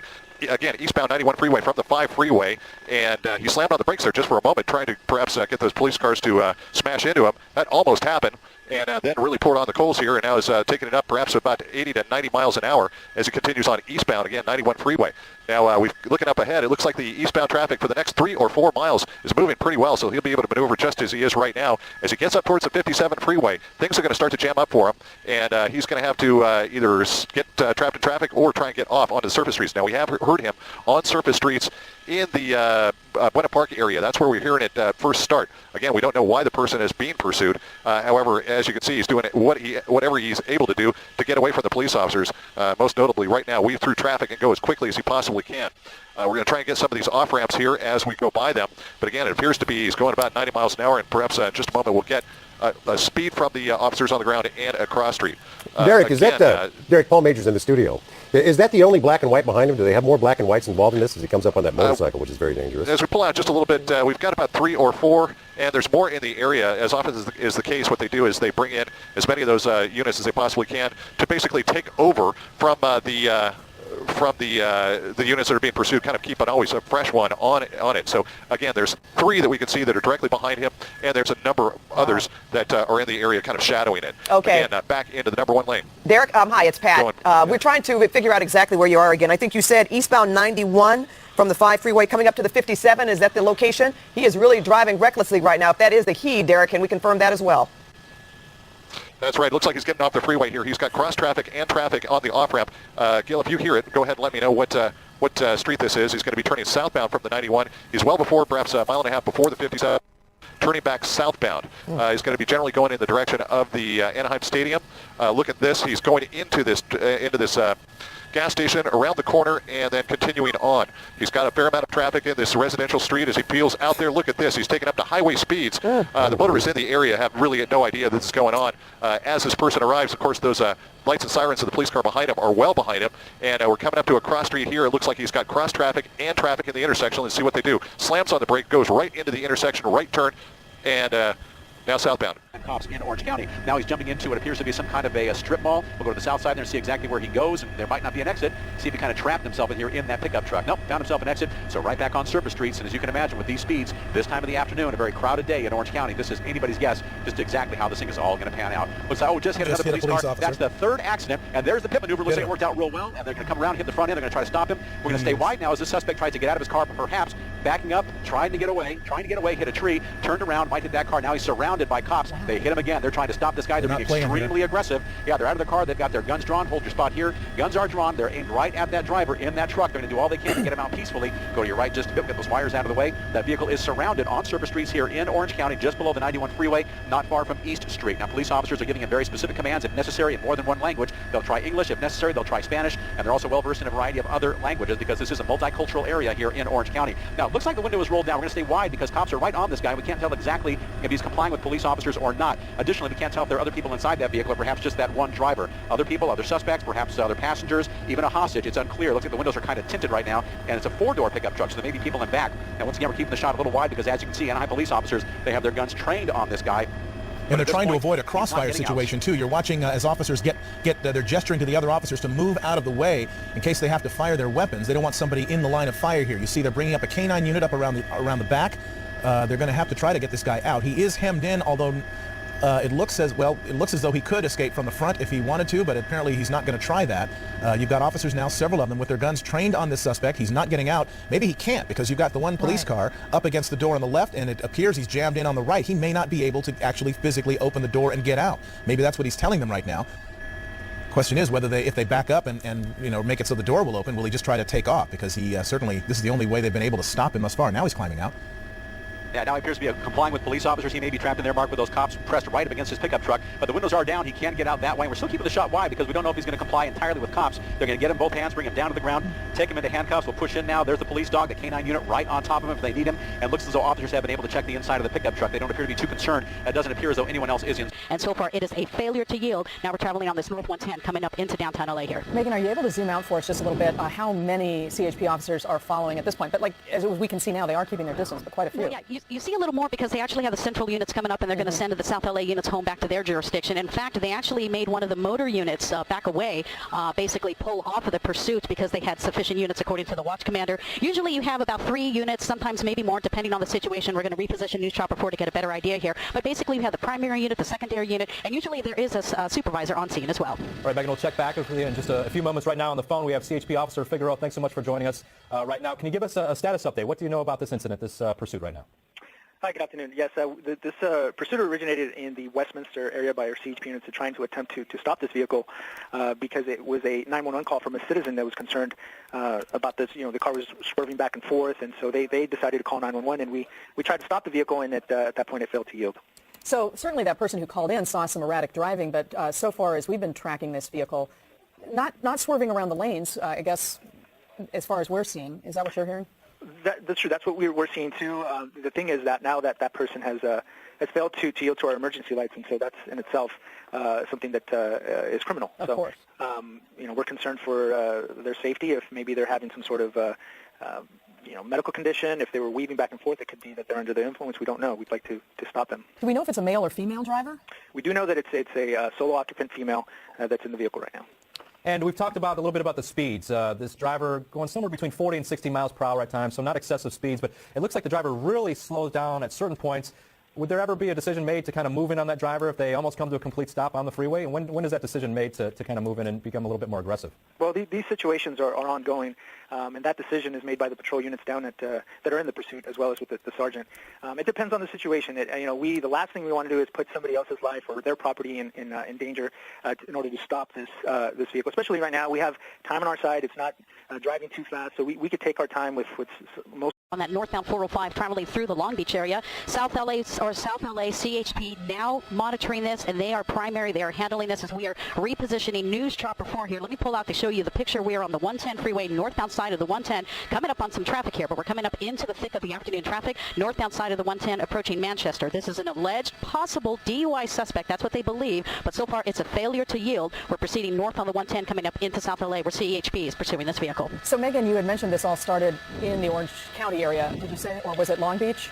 Again, eastbound 91 freeway from the 5 freeway, and he slammed on the brakes there just for a moment, trying to perhaps get those police cars to smash into him. That almost happened, and then really poured on the coals here, and now is taking it up perhaps about 80 to 90 miles an hour as he continues on eastbound, again, 91 freeway. Now, we're looking up ahead. It looks like the eastbound traffic for the next 3 or 4 miles is moving pretty well, so he'll be able to maneuver just as he is right now. As he gets up towards the 57 freeway, things are going to start to jam up for him, and he's going to have to either get trapped in traffic or try and get off onto the surface streets. Now, we have heard him on surface streets in the Buena Park area. That's where we're hearing it first start. Again, we don't know why the person is being pursued. However, as you can see, he's doing whatever he's able to do to get away from the police officers. Most notably, right now, weave through traffic and go as quickly as he possibly can. We're going to try and get some of these off-ramps here as we go by them. But again, it appears to be he's going about 90 miles an hour, and perhaps in just a moment we'll get speed from the officers on the ground and across street. Derek, is that Derek? Paul Major's in the studio. Is that the only black and white behind him? Do they have more black and whites involved in this as he comes up on that motorcycle, which is very dangerous? As we pull out just a little bit, we've got about 3 or 4, and there's more in the area. As often as is the case, what they do is they bring in as many of those units as they possibly can to basically take over from the units that are being pursued, kind of keep always a fresh one on it. So again, there's 3 that we can see that are directly behind him, and there's a number of others that are in the area kind of shadowing it. Okay. Again, back into the number 1 lane. Derek, hi, it's Pat. We're trying to figure out exactly where you are again. I think you said eastbound 91 from the 5 freeway coming up to the 57. Is that the location? He is really driving recklessly right now. If that is the he, Derek, can we confirm that as well? That's right. Looks like he's getting off the freeway here. He's got cross traffic and traffic on the off-ramp. Gil, if you hear it, go ahead and let me know what street this is. He's going to be turning southbound from the 91. He's well before, perhaps a mile and a half before the 57, turning back southbound. He's going to be generally going in the direction of the Anaheim Stadium. Look at this. He's going into this gas station around the corner and then continuing on. He's got a fair amount of traffic in this residential street as he peels out there. Look at this. He's taking up to highway speeds. The motorists in the area have really no idea this is going on. As this person arrives, of course, those lights and sirens of the police car behind him are well behind him. And we're coming up to a cross street here. It looks like he's got cross traffic and traffic in the intersection. Let's see what they do. Slams on the brake, goes right into the intersection, right turn, and now southbound. Cops in Orange County. Now he's jumping into what appears to be some kind of a strip mall. We'll go to the south side there and see exactly where he goes, and there might not be an exit. See if he kind of trapped himself in here in that pickup truck. Nope, found himself an exit. So right back on surface streets, and as you can imagine with these speeds, this time of the afternoon, a very crowded day in Orange County, this is anybody's guess just exactly how this thing is all going to pan out. Looks like, just hit another police car. officer. That's the 3rd accident, and there's the pit maneuver. Looks like it worked out real well, and they're going to come around, hit the front end. They're going to try to stop him. We're going to stay wide now as the suspect tries to get out of his car, perhaps backing up, trying to get away, hit a tree, turned around, might hit that car. Now he's surrounded by cops. They hit him again. They're trying to stop this guy. They're being extremely aggressive. Yeah, they're out of the car. They've got their guns drawn. Hold your spot here. Guns are drawn. They're aimed right at that driver in that truck. They're going to do all they can to get him out peacefully. Go to your right just to get those wires out of the way. That vehicle is surrounded on surface streets here in Orange County, just below the 91 freeway, not far from East Street. Now, police officers are giving him very specific commands, if necessary, in more than one language. They'll try English. If necessary, they'll try Spanish. And they're also well-versed in a variety of other languages because this is a multicultural area here in Orange County. Now, it looks like the window is rolled down. We're going to stay wide because cops are right on this guy. We can't tell exactly if he's complying with police officers or not. Additionally, we can't tell if there are other people inside that vehicle or perhaps just that one driver. Other people, other suspects, perhaps other passengers, even a hostage. It's unclear. It looks like the windows are kind of tinted right now, and it's a 4-door pickup truck, so there may be people in back. Now, once again, we're keeping the shot a little wide because, as you can see, Anaheim police officers, they have their guns trained on this guy. And they're trying to avoid a crossfire situation, too. You're watching as officers they're gesturing to the other officers to move out of the way in case they have to fire their weapons. They don't want somebody in the line of fire here. You see they're bringing up a K-9 unit up around the back. They're going to have to try to get this guy out. He is hemmed in, although it looks as though he could escape from the front if he wanted to, but apparently he's not going to try that. You've got officers now, several of them, with their guns trained on this suspect. He's not getting out. Maybe he can't because you've got the one police car up against the door on the left, and it appears he's jammed in on the right. He may not be able to actually physically open the door and get out. Maybe that's what he's telling them right now. Question is whether if they back up and make it so the door will open, will he just try to take off? Because he certainly, this is the only way they've been able to stop him thus far. Now he's climbing out. Yeah, now he appears to be complying with police officers. He may be trapped in there, Mark, with those cops pressed right up against his pickup truck. But the windows are down. He can't get out that way. We're still keeping the shot wide because we don't know if he's going to comply entirely with cops. They're going to get him both hands, bring him down to the ground, take him into handcuffs. We'll push in now. There's the police dog, the K-9 unit right on top of him if they need him. And it looks as though officers have been able to check the inside of the pickup truck. They don't appear to be too concerned. It doesn't appear as though anyone else is in. And so far, it is a failure to yield. Now we're traveling on this North 110 coming up into downtown LA here. Megan, are you able to zoom out for us just a little bit how many CHP officers are following at this point? But as we can see now, they are keeping their distance, but quite a few. Well, yeah, you see a little more because they actually have the central units coming up, and they're going to send the South LA units home back to their jurisdiction. In fact, they actually made one of the motor units back away, basically pull off of the pursuit because they had sufficient units, according to the watch commander. Usually you have about 3 units, sometimes maybe more, depending on the situation. We're going to reposition News Chopper 4 to get a better idea here. But basically you have the primary unit, the secondary unit, and usually there is a supervisor on scene as well. All right, Megan, we'll check back with you in just a few moments. Right now on the phone, we have CHP Officer Figueroa. Thanks so much for joining us right now. Can you give us a status update? What do you know about this incident, this pursuit right now? Hi, good afternoon. Yes, this pursuit originated in the Westminster area by our CHP units trying to attempt to stop this vehicle because it was a 911 call from a citizen that was concerned about this. The car was swerving back and forth, and so they decided to call 911, and we tried to stop the vehicle, and at that point it failed to yield. So certainly that person who called in saw some erratic driving, but so far as we've been tracking this vehicle, not swerving around the lanes, I guess, as far as we're seeing. Is that what you're hearing? That's true. That's what we're seeing too. The thing is that now that person has failed to yield to our emergency lights, and so that's in itself something that is criminal. Of so, course. We're concerned for their safety. If maybe they're having some sort of medical condition, if they were weaving back and forth, it could be that they're under the influence. We don't know. We'd like to stop them. Do we know if it's a male or female driver? We do know that it's a solo occupant female that's in the vehicle right now. And we've talked about a little bit about the speeds. This driver going somewhere between 40 and 60 miles per hour at times, so not excessive speeds, but it looks like the driver really slows down at certain points. Would there ever be a decision made to kind of move in on that driver if they almost come to a complete stop on the freeway? And when is that decision made to kind of move in and become a little bit more aggressive? Well, these situations are ongoing, and that decision is made by the patrol units down at that are in the pursuit, as well as with the sergeant. It depends on the situation. The last thing we want to do is put somebody else's life or their property in danger in order to stop this vehicle. Especially right now, we have time on our side. It's not driving too fast, so we could take our time with most. On that northbound 405 traveling through the Long Beach area. South LA CHP now monitoring this, and they are primary. They are handling this as we are repositioning News Chopper 4 here. Let me pull out to show you the picture. We are on the 110 freeway, northbound side of the 110, coming up on some traffic here, but we're coming up into the thick of the afternoon traffic, northbound side of the 110 approaching Manchester. This is an alleged possible DUI suspect. That's what they believe, but so far it's a failure to yield. We're proceeding north on the 110 coming up into South LA, where CHP is pursuing this vehicle. So, Megan, you had mentioned this all started in the Orange County area, did you say, or was it Long Beach?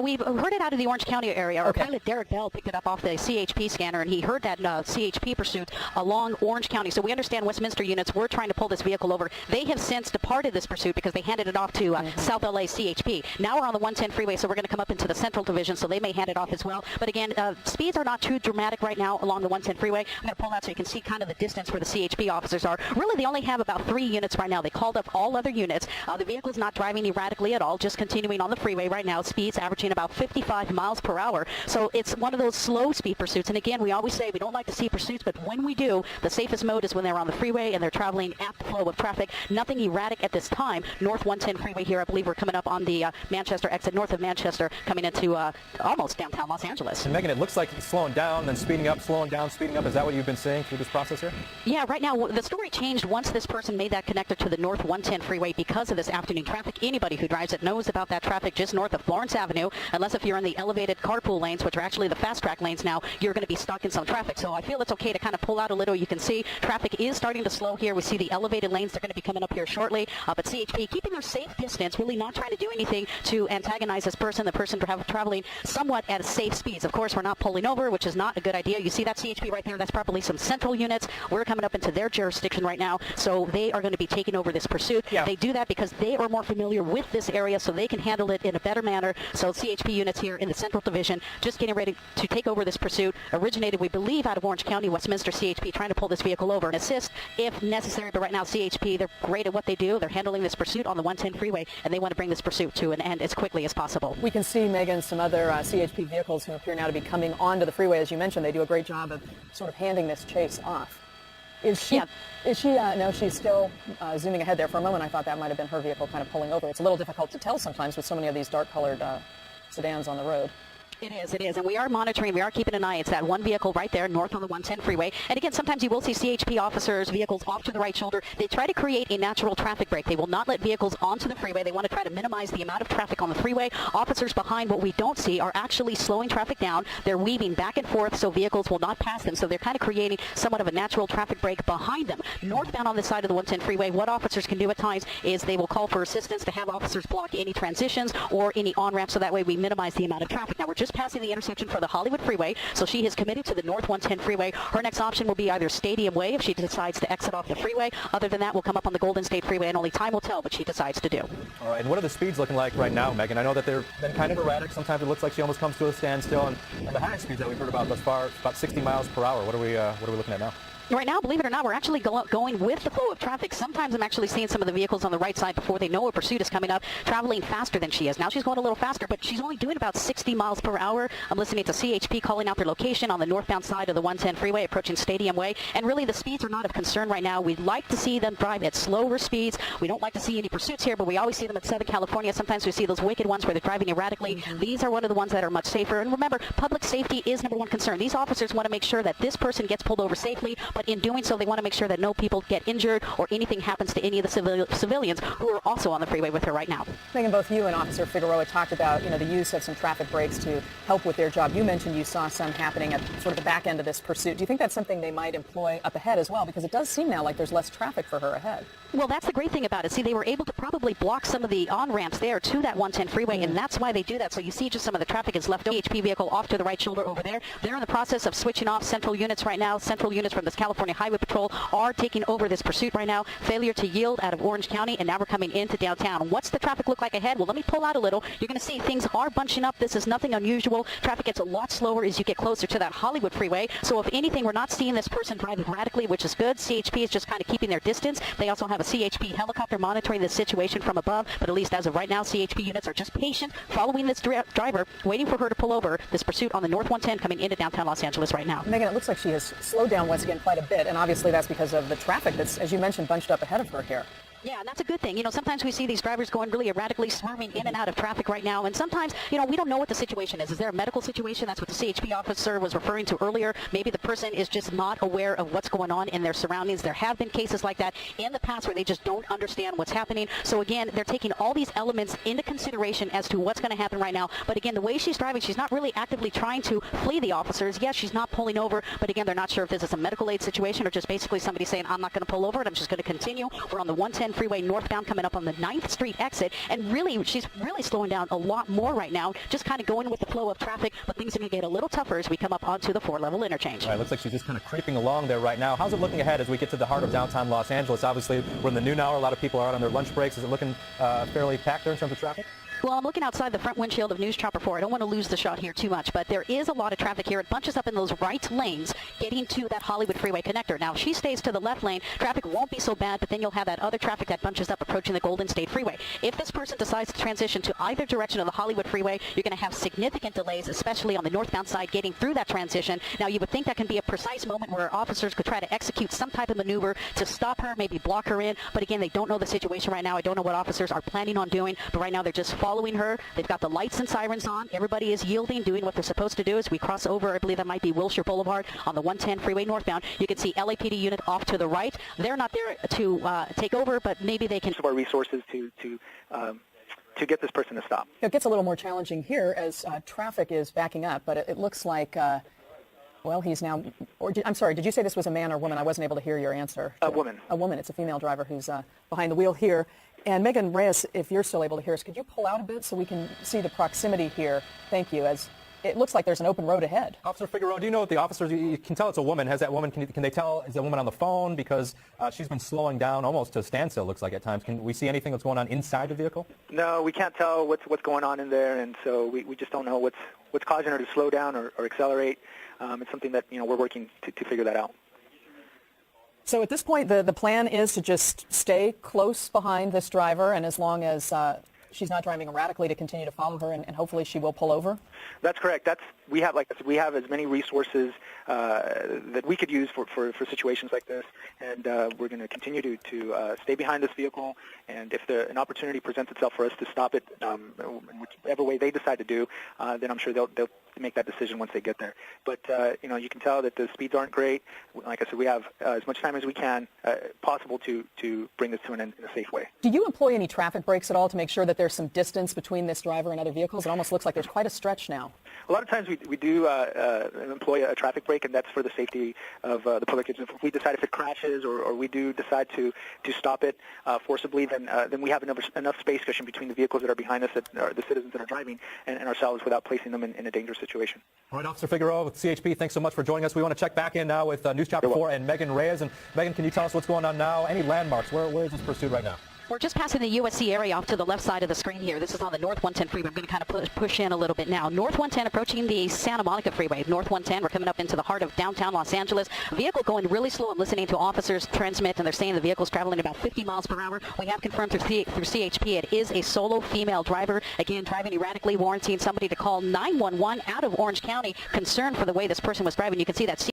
We've heard it out of the Orange County area. Our Okay. pilot Derek Bell picked it up off the CHP scanner, and he heard that CHP pursuit along Orange County. So we understand Westminster units were trying to pull this vehicle over. They have since departed this pursuit because they handed it off to South LA CHP. Now we're on the 110 freeway, so we're going to come up into the Central Division, so they may hand it off as well. But again, speeds are not too dramatic right now along the 110 freeway. I'm going to pull out so you can see kind of the distance where the CHP officers are. Really, they only have about 3 units right now. They called up all other units. The vehicle's not driving erratically at all, just continuing on the freeway right now. Speeds averaging about 55 miles per hour. So it's one of those slow speed pursuits. And again, we always say we don't like to see pursuits, but when we do, the safest mode is when they're on the freeway and they're traveling at the flow of traffic. Nothing erratic at this time. North 110 freeway here. I believe we're coming up on the Manchester exit, north of Manchester, coming into almost downtown Los Angeles. And Megan, it looks like it's slowing down, then speeding up, slowing down, speeding up. Is that what you've been seeing through this process here? Yeah, right now, the story changed once this person made that connector to the North 110 freeway because of this afternoon traffic. Anybody who drives it knows about that traffic just north of Florence Avenue, unless if you're in the elevated carpool lanes, which are actually the fast track lanes now, you're going to be stuck in some traffic. So I feel it's okay to kind of pull out a little. You can see traffic is starting to slow here. We see the elevated lanes. They're going to be coming up here shortly. But CHP keeping their safe distance, really not trying to do anything to antagonize this person, the person traveling somewhat at safe speeds. Of course, we're not pulling over, which is not a good idea. You see that CHP right there? That's probably some central units. We're coming up into their jurisdiction right now, so they are going to be taking over this pursuit. Yeah. They do that because they are more familiar with this area, so they can handle it in a better manner. So CHP units here in the Central Division just getting ready to take over this pursuit. Originated, we believe, out of Orange County. Westminster CHP trying to pull this vehicle over and assist if necessary. But right now, CHP, they're great at what they do. They're handling this pursuit on the 110 freeway, and they want to bring this pursuit to an end as quickly as possible. We can see, Megan, some other CHP vehicles who appear now to be coming onto the freeway. As you mentioned, they do a great job of sort of handing this chase off. Is she? No, she's still zooming ahead there. For a moment, I thought that might have been her vehicle kind of pulling over. It's a little difficult to tell sometimes with so many of these dark-colored sedans on the road. It is, and we are monitoring, we are keeping an eye. It's that one vehicle right there, north on the 110 freeway. And again, sometimes you will see CHP officers, vehicles off to the right shoulder. They try to create a natural traffic break. They will not let vehicles onto the freeway. They want to try to minimize the amount of traffic on the freeway. Officers behind what we don't see are actually slowing traffic down. They're weaving back and forth so vehicles will not pass them. So they're kind of creating somewhat of a natural traffic break behind them. Northbound on this side of the 110 freeway, what officers can do at times is they will call for assistance to have officers block any transitions or any on-ramps, so that way we minimize the amount of traffic. Now, we're just passing the intersection for the Hollywood freeway, so she has committed to the North 110 freeway. Her next option will be either Stadium Way if she decides to exit off the freeway. Other than that, we'll come up on the Golden State Freeway, and only time will tell what she decides to do. All right, and what are the speeds looking like right now, Megan? I know that they've been kind of erratic. Sometimes it looks like she almost comes to a standstill, and the highest speeds that we've heard about thus far, about 60 miles per hour. What are we looking at now? Right now, believe it or not, we're actually going with the flow of traffic. Sometimes I'm actually seeing some of the vehicles on the right side before they know a pursuit is coming up, traveling faster than she is. Now she's going a little faster, but she's only doing about 60 miles per hour. I'm listening to CHP calling out their location on the northbound side of the 110 freeway, approaching Stadium Way. And really, the speeds are not of concern right now. We'd like to see them drive at slower speeds. We don't like to see any pursuits here, but we always see them at Southern California. Sometimes we see those wicked ones where they're driving erratically. These are one of the ones that are much safer. And remember, public safety is number one concern. These officers want to make sure that this person gets pulled over safely, but but in doing so, they want to make sure that no people get injured or anything happens to any of the civilians who are also on the freeway with her right now. Megan, both you and Officer Figueroa talked about, the use of some traffic breaks to help with their job. You mentioned you saw some happening at sort of the back end of this pursuit. Do you think that's something they might employ up ahead as well? Because it does seem now like there's less traffic for her ahead. Well, that's the great thing about it. See, they were able to probably block some of the on-ramps there to that 110 freeway, and that's why they do that. So you see just some of the traffic is left. HP vehicle off to the right shoulder over there. They're in the process of switching off central units right now. Central units from this California Highway Patrol are taking over this pursuit right now. Failure to yield out of Orange County, and now we're coming into downtown. What's the traffic look like ahead? Well, let me pull out a little. You're going to see things are bunching up. This is nothing unusual. Traffic gets a lot slower as you get closer to that Hollywood freeway. So if anything, we're not seeing this person driving radically, which is good. CHP is just kind of keeping their distance. They also have a CHP helicopter monitoring the situation from above, but at least as of right now, CHP units are just patient, following this driver, waiting for her to pull over. This pursuit on the North 110 coming into downtown Los Angeles right now. Megan, it looks like she has slowed down once again quite a bit, and obviously that's because of the traffic that's, as you mentioned, bunched up ahead of her here. Yeah, and that's a good thing. Sometimes we see these drivers going really erratically, swerving in and out of traffic right now, and sometimes, we don't know what the situation is. Is there a medical situation? That's what the CHP officer was referring to earlier. Maybe the person is just not aware of what's going on in their surroundings. There have been cases like that in the past where they just don't understand what's happening. So again, they're taking all these elements into consideration as to what's going to happen right now. But again, the way she's driving, she's not really actively trying to flee the officers. Yes, she's not pulling over, but again, they're not sure if this is a medical aid situation or just basically somebody saying, I'm not going to pull over and I'm just going to continue. We're on the 110 freeway northbound coming up on the 9th Street exit, and really, she's really slowing down a lot more right now, just kind of going with the flow of traffic, but things are going to get a little tougher as we come up onto the 4-level interchange. All right, looks like she's just kind of creeping along there right now. How's it looking ahead as we get to the heart of downtown Los Angeles? Obviously, we're in the noon hour. A lot of people are out on their lunch breaks. Is it looking fairly packed there in terms of traffic? Well, I'm looking outside the front windshield of News Chopper 4. I don't want to lose the shot here too much, but there is a lot of traffic here. It bunches up in those right lanes getting to that Hollywood freeway connector. Now, if she stays to the left lane, traffic won't be so bad, but then you'll have that other traffic that bunches up approaching the Golden State Freeway. If this person decides to transition to either direction of the Hollywood freeway, you're going to have significant delays, especially on the northbound side getting through that transition. Now, you would think that can be a precise moment where officers could try to execute some type of maneuver to stop her, maybe block her in, but again, they don't know the situation right now. I don't know what officers are planning on doing, but right now they're just following her. They've got the lights and sirens on. Everybody is yielding, doing what they're supposed to do. As we cross over, I believe that might be Wilshire Boulevard on the 110 freeway northbound. You can see LAPD unit off to the right. They're not there to take over, but maybe they can. Of our resources to get this person to stop. It gets a little more challenging here as traffic is backing up, but it looks like, well, he's now, I'm sorry, did you say this was a man or woman? I wasn't able to hear your answer. A woman. A woman. It's a female driver who's behind the wheel here. And Megan Reyes, if you're still able to hear us, could you pull out a bit so we can see the proximity here? Thank you. As it looks like there's an open road ahead. Officer Figueroa, do you know what the officers, you can tell it's a woman. Has that woman, can they tell, is that woman on the phone? Because she's been slowing down almost to a standstill, looks like at times. Can we see anything that's going on inside the vehicle? No, we can't tell what's going on in there, and so we just don't know what's causing her to slow down or accelerate. It's something that, we're working to figure that out. So at this point, the plan is to just stay close behind this driver, and as long as she's not driving erratically, to continue to follow her, and hopefully she will pull over? That's correct. We have as many resources that we could use for situations like this, and we're going to continue to stay behind this vehicle, and if an opportunity presents itself for us to stop it in whichever way they decide to do, then I'm sure they'll make that decision once they get there. But, you can tell that the speeds aren't great. Like I said, we have as much time as we can possible to bring this to an end in a safe way. Do you employ any traffic breaks at all to make sure that there's some distance between this driver and other vehicles? It almost looks like there's quite a stretch now. A lot of times we do employ a traffic brake, and that's for the safety of the public. If we decide if it crashes or we do decide to stop it forcibly, then we have enough space cushion between the vehicles that are behind us, that are the citizens that are driving, and ourselves without placing them in a dangerous situation. All right, Officer Figueroa with CHP, thanks so much for joining us. We want to check back in now with News Chopper 4 and Megan Reyes. And Megan, can you tell us what's going on now? Any landmarks? Where is this pursuit right now? We're just passing the USC area off to the left side of the screen here. This is on the North 110 freeway. I'm going to kind of push in a little bit now. North 110 approaching the Santa Monica freeway. North 110, we're coming up into the heart of downtown Los Angeles. Vehicle going really slow. I'm listening to officers transmit, and they're saying the vehicle's traveling about 50 miles per hour. We have confirmed through CHP it is a solo female driver. Again, driving erratically, warranting somebody to call 911 out of Orange County. Concerned for the way this person was driving. You can see that